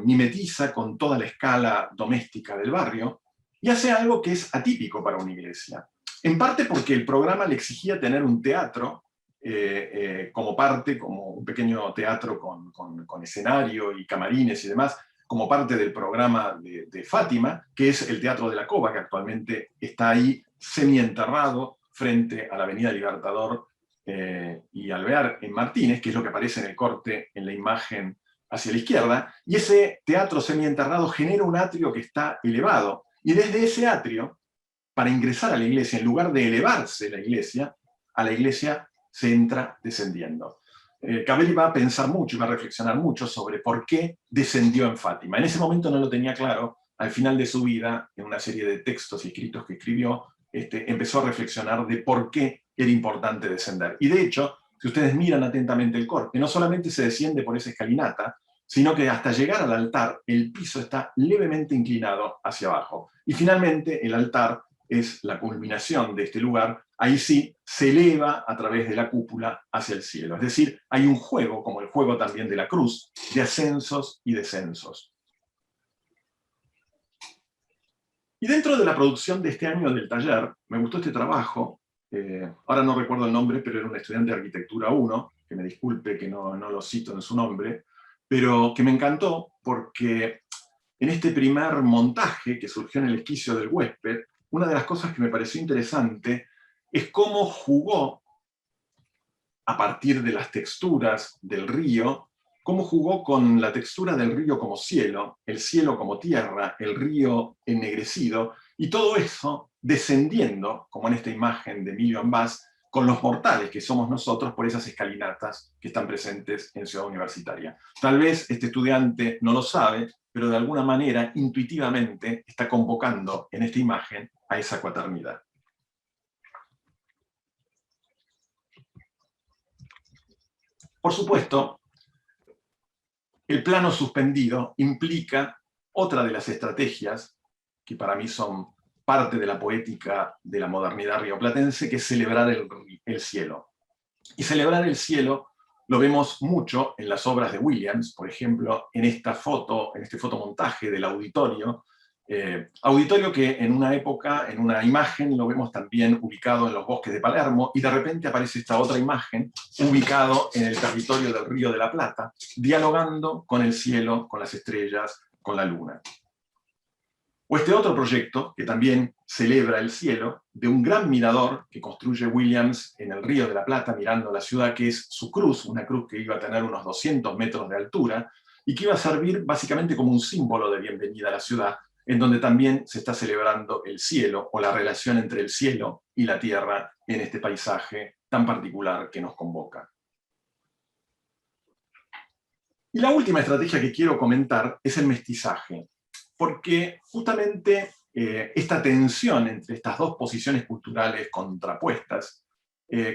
mimetiza con toda la escala doméstica del barrio y hace algo que es atípico para una iglesia. En parte porque el programa le exigía tener un teatro como parte, como un pequeño teatro con escenario y camarines y demás, como parte del programa de Fátima, que es el Teatro de la Cova, que actualmente está ahí semienterrado frente a la Avenida Libertador y Alvear en Martínez, que es lo que aparece en el corte en la imagen hacia la izquierda, y ese teatro semienterrado genera un atrio que está elevado, y desde ese atrio, para ingresar a la iglesia, en lugar de elevarse la iglesia, a la iglesia se entra descendiendo. Caveri va a pensar mucho y va a reflexionar mucho sobre por qué descendió en Fátima. En ese momento no lo tenía claro. Al final de su vida, en una serie de textos y escritos que escribió, empezó a reflexionar de por qué era importante descender. Y de hecho, si ustedes miran atentamente el corte, no solamente se desciende por esa escalinata, sino que hasta llegar al altar, el piso está levemente inclinado hacia abajo. Y finalmente, el altar es la culminación de este lugar, ahí sí se eleva a través de la cúpula hacia el cielo. Es decir, hay un juego, como el juego también de la cruz, de ascensos y descensos. Y dentro de la producción de este año del taller, me gustó este trabajo, ahora no recuerdo el nombre, pero era un estudiante de Arquitectura 1, que me disculpe que no lo cito en su nombre, pero que me encantó porque en este primer montaje que surgió en el esquicio del huésped, una de las cosas que me pareció interesante es cómo jugó, a partir de las texturas del río, cómo jugó con la textura del río como cielo, el cielo como tierra, el río ennegrecido, y todo eso descendiendo, como en esta imagen de Emilio Ambás, con los mortales que somos nosotros por esas escalinatas que están presentes en Ciudad Universitaria. Tal vez este estudiante no lo sabe, pero de alguna manera, intuitivamente, está convocando en esta imagen a esa cuaternidad. Por supuesto, el plano suspendido implica otra de las estrategias que para mí son parte de la poética de la modernidad rioplatense, que es celebrar el cielo. Y celebrar el cielo lo vemos mucho en las obras de Williams, por ejemplo, en esta foto, en este fotomontaje del auditorio, auditorio que en una época, en una imagen, lo vemos también ubicado en los bosques de Palermo, y de repente aparece esta otra imagen, ubicado en el territorio del Río de la Plata, dialogando con el cielo, con las estrellas, con la luna. O este otro proyecto, que también celebra el cielo, de un gran mirador que construye Williams en el Río de la Plata, mirando la ciudad, que es su cruz, una cruz que iba a tener unos 200 metros de altura, y que iba a servir básicamente como un símbolo de bienvenida a la ciudad, en donde también se está celebrando el cielo, o la relación entre el cielo y la tierra en este paisaje tan particular que nos convoca. Y la última estrategia que quiero comentar es el mestizaje, porque justamente esta tensión entre estas dos posiciones culturales contrapuestas,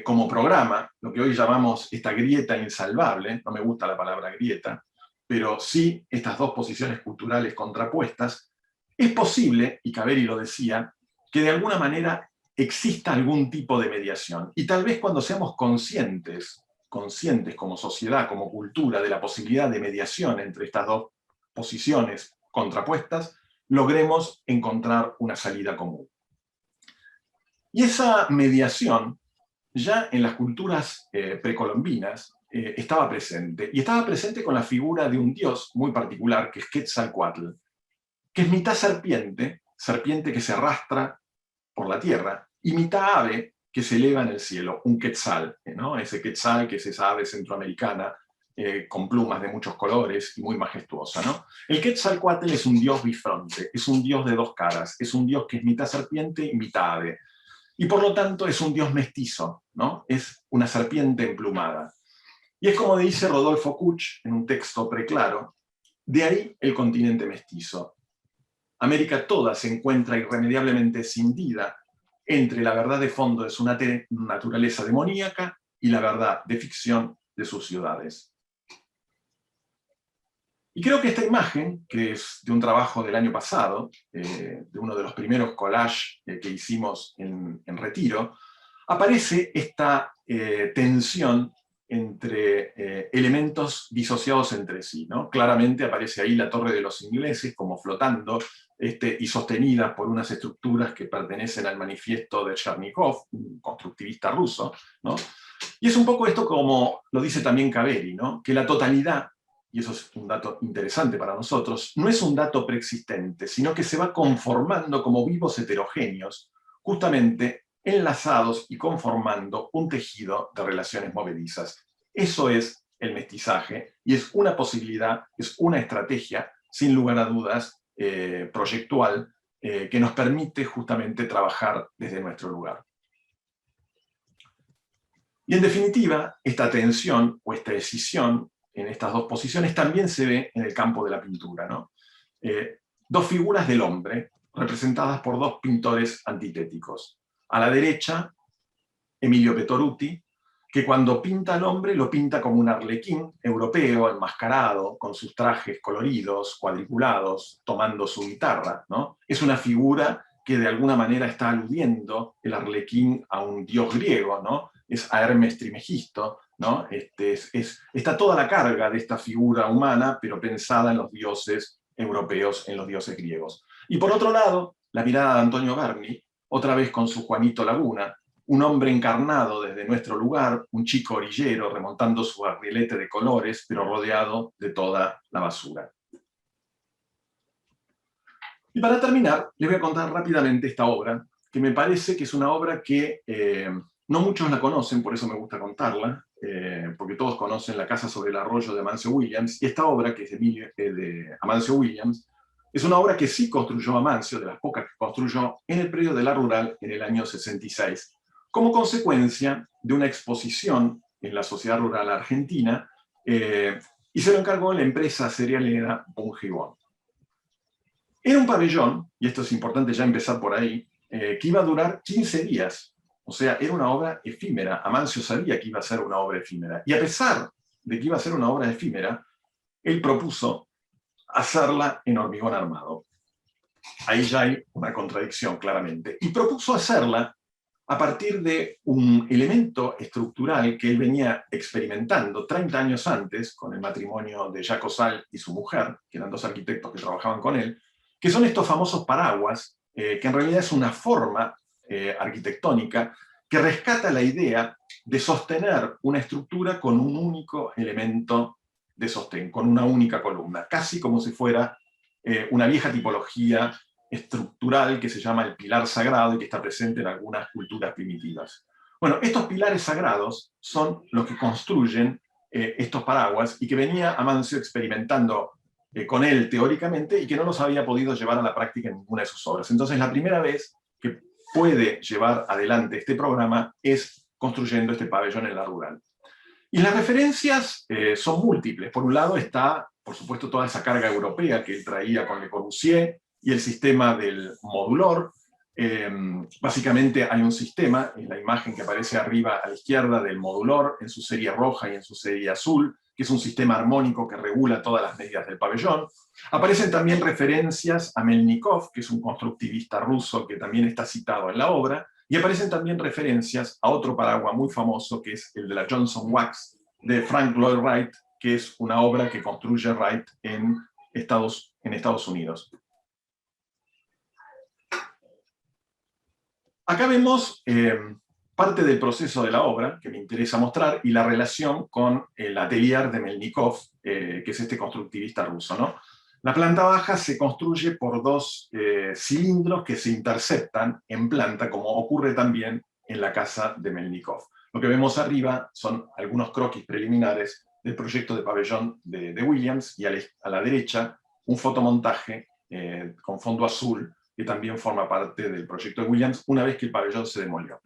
como programa, lo que hoy llamamos esta grieta insalvable, no me gusta la palabra grieta, pero sí estas dos posiciones culturales contrapuestas, es posible, y Caveri lo decía, que de alguna manera exista algún tipo de mediación. Y tal vez cuando seamos conscientes como sociedad, como cultura, de la posibilidad de mediación entre estas dos posiciones contrapuestas, logremos encontrar una salida común. Y esa mediación, ya en las culturas precolombinas, estaba presente. Y estaba presente con la figura de un dios muy particular, que es Quetzalcóatl, que es mitad serpiente, serpiente que se arrastra por la tierra, y mitad ave que se eleva en el cielo, un quetzal, ¿no? Ese quetzal que es esa ave centroamericana con plumas de muchos colores y muy majestuosa, ¿no? El Quetzalcóatl es un dios bifronte, es un dios de dos caras, es un dios que es mitad serpiente y mitad ave, y por lo tanto es un dios mestizo, ¿no? Es una serpiente emplumada. Y es como dice Rodolfo Kuch en un texto preclaro, de ahí el continente mestizo. América toda se encuentra irremediablemente escindida entre la verdad de fondo de su naturaleza demoníaca y la verdad de ficción de sus ciudades. Y creo que esta imagen, que es de un trabajo del año pasado, de uno de los primeros collages que hicimos en Retiro, aparece esta tensión entre elementos disociados entre sí, ¿no? Claramente aparece ahí la Torre de los Ingleses como flotando y sostenida por unas estructuras que pertenecen al manifiesto de Chernikov, un constructivista ruso, ¿no? Y es un poco esto como lo dice también Caveri, ¿no? Que la totalidad, y eso es un dato interesante para nosotros, no es un dato preexistente, sino que se va conformando como vivos heterogéneos, justamente enlazados y conformando un tejido de relaciones movedizas. Eso es el mestizaje, y es una posibilidad, es una estrategia, sin lugar a dudas, proyectual, que nos permite justamente trabajar desde nuestro lugar. Y en definitiva, esta tensión o esta escisión en estas dos posiciones también se ve en el campo de la pintura, ¿no? Dos figuras del hombre representadas por dos pintores antitéticos. A la derecha, Emilio Petoruti, que cuando pinta al hombre lo pinta como un arlequín europeo, enmascarado, con sus trajes coloridos, cuadriculados, tomando su guitarra, ¿no? Es una figura que de alguna manera está aludiendo el arlequín a un dios griego, ¿no? Es a Hermes Trimegisto, ¿no? Está toda la carga de esta figura humana, pero pensada en los dioses europeos, en los dioses griegos. Y por otro lado, la mirada de Antonio Berni, otra vez con su Juanito Laguna, un hombre encarnado desde nuestro lugar, un chico orillero remontando su barrilete de colores, pero rodeado de toda la basura. Y para terminar, les voy a contar rápidamente esta obra, que me parece que es una obra que no muchos la conocen, por eso me gusta contarla, porque todos conocen La casa sobre el arroyo de Amancio Williams, y esta obra, que es de Amancio Williams, es una obra que sí construyó Amancio, de las pocas que construyó, en el predio de La Rural en el año 66, como consecuencia de una exposición en la Sociedad Rural Argentina, y se lo encargó la empresa cerealera Bungibón. Era un pabellón, y esto es importante ya empezar por ahí, que iba a durar 15 días. O sea, era una obra efímera. Amancio sabía que iba a ser una obra efímera. Y a pesar de que iba a ser una obra efímera, él propuso hacerla en hormigón armado. Ahí ya hay una contradicción, claramente. Y propuso hacerla a partir de un elemento estructural que él venía experimentando 30 años antes, con el matrimonio de Jacques Ossal y su mujer, que eran dos arquitectos que trabajaban con él, que son estos famosos paraguas, que en realidad es una forma arquitectónica que rescata la idea de sostener una estructura con un único elemento de sostén, con una única columna, casi como si fuera una vieja tipología estructural que se llama el pilar sagrado y que está presente en algunas culturas primitivas. Bueno, estos pilares sagrados son los que construyen estos paraguas, y que venía Amancio experimentando con él teóricamente y que no los había podido llevar a la práctica en ninguna de sus obras. Entonces la primera vez que puede llevar adelante este programa es construyendo este pabellón en la rural. Y las referencias son múltiples. Por un lado está, por supuesto, toda esa carga europea que él traía con Le Corbusier y el sistema del modulor. Básicamente hay un sistema, en la imagen que aparece arriba a la izquierda, del modulor, en su serie roja y en su serie azul, que es un sistema armónico que regula todas las medidas del pabellón. Aparecen también referencias a Melnikov, que es un constructivista ruso que también está citado en la obra, y aparecen también referencias a otro paraguas muy famoso, que es el de la Johnson Wax, de Frank Lloyd Wright, que es una obra que construye Wright en Estados Unidos. Acá vemos parte del proceso de la obra que me interesa mostrar y la relación con el atelier de Melnikov, que es este constructivista ruso, ¿no? La planta baja se construye por dos cilindros que se interceptan en planta, como ocurre también en la casa de Melnikov. Lo que vemos arriba son algunos croquis preliminares del proyecto de pabellón de Williams, y a la derecha un fotomontaje con fondo azul, que también forma parte del proyecto de Williams, una vez que el pabellón se demolió.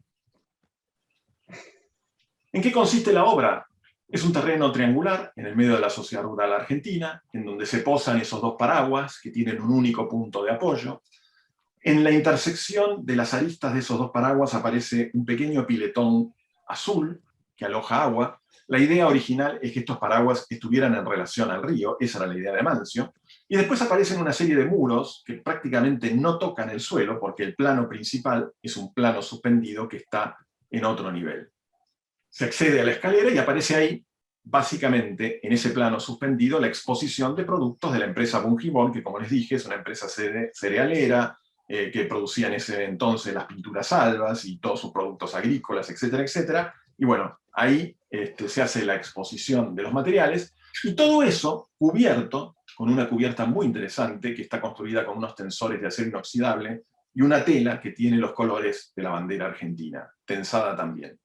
¿En qué consiste la obra? Es un terreno triangular en el medio de la sociedad rural argentina, en donde se posan esos dos paraguas que tienen un único punto de apoyo. En la intersección de las aristas de esos dos paraguas aparece un pequeño piletón azul que aloja agua. La idea original es que estos paraguas estuvieran en relación al río, esa era la idea de Mancio. Y después aparecen una serie de muros que prácticamente no tocan el suelo, porque el plano principal es un plano suspendido que está en otro nivel. Se accede a la escalera y aparece ahí, básicamente, en ese plano suspendido, la exposición de productos de la empresa Bungibón, que, como les dije, es una empresa cerealera, que producía en ese entonces las pinturas albas y todos sus productos agrícolas, etcétera, etcétera. Y bueno, ahí se hace la exposición de los materiales, y todo eso cubierto con una cubierta muy interesante que está construida con unos tensores de acero inoxidable y una tela que tiene los colores de la bandera argentina, tensada también.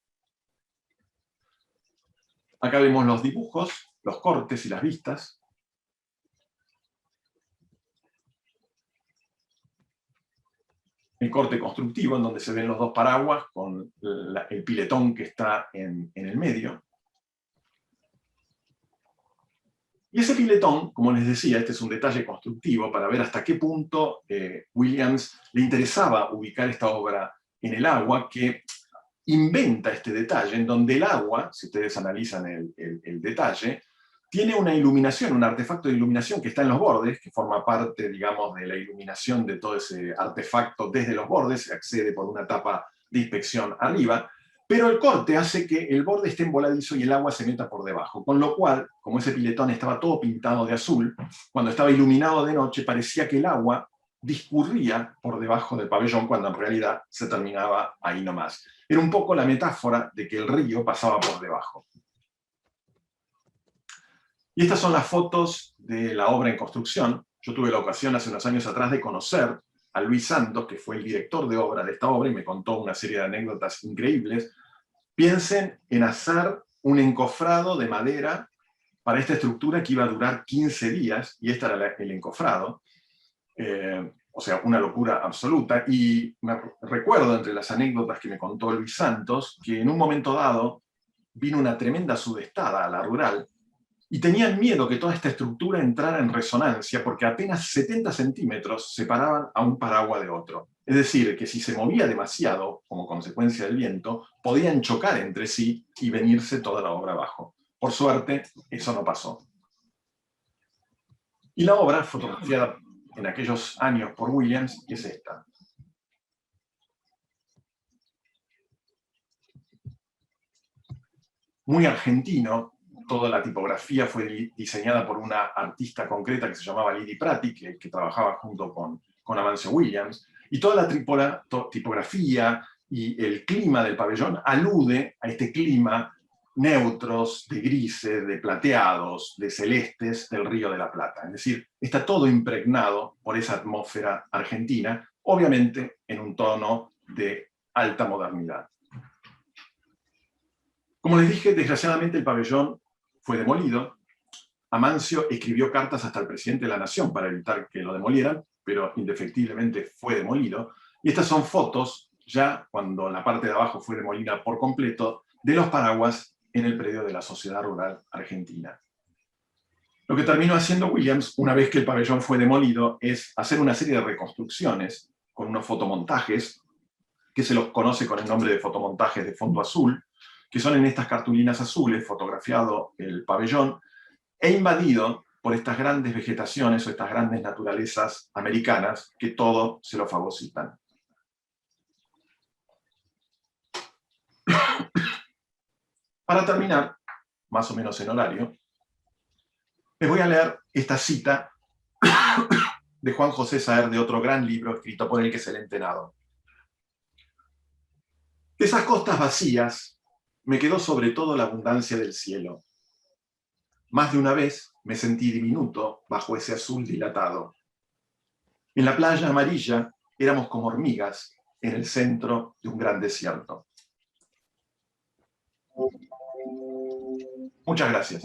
Acá vemos los dibujos, los cortes y las vistas. El corte constructivo, en donde se ven los dos paraguas con el piletón que está en el medio. Y ese piletón, como les decía, este es un detalle constructivo para ver hasta qué punto Williams le interesaba ubicar esta obra en el agua, que inventa este detalle, en donde el agua, si ustedes analizan el detalle, tiene una iluminación, un artefacto de iluminación que está en los bordes, que forma parte, digamos, de la iluminación de todo ese artefacto desde los bordes, se accede por una tapa de inspección arriba, pero el corte hace que el borde esté emboladizo y el agua se meta por debajo, con lo cual, como ese piletón estaba todo pintado de azul, cuando estaba iluminado de noche parecía que el agua discurría por debajo del pabellón, cuando en realidad se terminaba ahí nomás. Era un poco la metáfora de que el río pasaba por debajo. Y estas son las fotos de la obra en construcción. Yo tuve la ocasión hace unos años atrás de conocer a Luis Santos, que fue el director de obra de esta obra, y me contó una serie de anécdotas increíbles. Piensen en hacer un encofrado de madera para esta estructura que iba a durar 15 días, y este era el encofrado. O sea, una locura absoluta. Y me recuerdo, entre las anécdotas que me contó Luis Santos, que en un momento dado vino una tremenda sudestada a la rural, y tenían miedo que toda esta estructura entrara en resonancia, porque apenas 70 centímetros separaban a un paraguas de otro. Es decir, que si se movía demasiado, como consecuencia del viento, podían chocar entre sí y venirse toda la obra abajo. Por suerte, eso no pasó. Y la obra, fotografiada en aquellos años por Williams, es esta. Muy argentino. Toda la tipografía fue diseñada por una artista concreta que se llamaba Lidi Prati, que trabajaba junto con Amancio Williams, y toda la tipografía y el clima del pabellón alude a este clima neutros, de grises, de plateados, de celestes del Río de la Plata. Es decir, está todo impregnado por esa atmósfera argentina, obviamente en un tono de alta modernidad. Como les dije, desgraciadamente el pabellón fue demolido. Amancio escribió cartas hasta el presidente de la Nación para evitar que lo demolieran, pero indefectiblemente fue demolido. Y estas son fotos, ya cuando la parte de abajo fue demolida por completo, de los paraguas en el predio de la Sociedad Rural Argentina. Lo que terminó haciendo Williams, una vez que el pabellón fue demolido, es hacer una serie de reconstrucciones con unos fotomontajes, que se los conoce con el nombre de fotomontajes de fondo azul, que son en estas cartulinas azules, fotografiado el pabellón, e invadido por estas grandes vegetaciones o estas grandes naturalezas americanas que todo se lo fagocitan. Para terminar, más o menos en horario, les voy a leer esta cita de Juan José Saer de otro gran libro escrito por él, que es El Entenado. De esas costas vacías me quedó sobre todo la abundancia del cielo. Más de una vez me sentí diminuto bajo ese azul dilatado. En la playa amarilla éramos como hormigas en el centro de un gran desierto. Muchas gracias.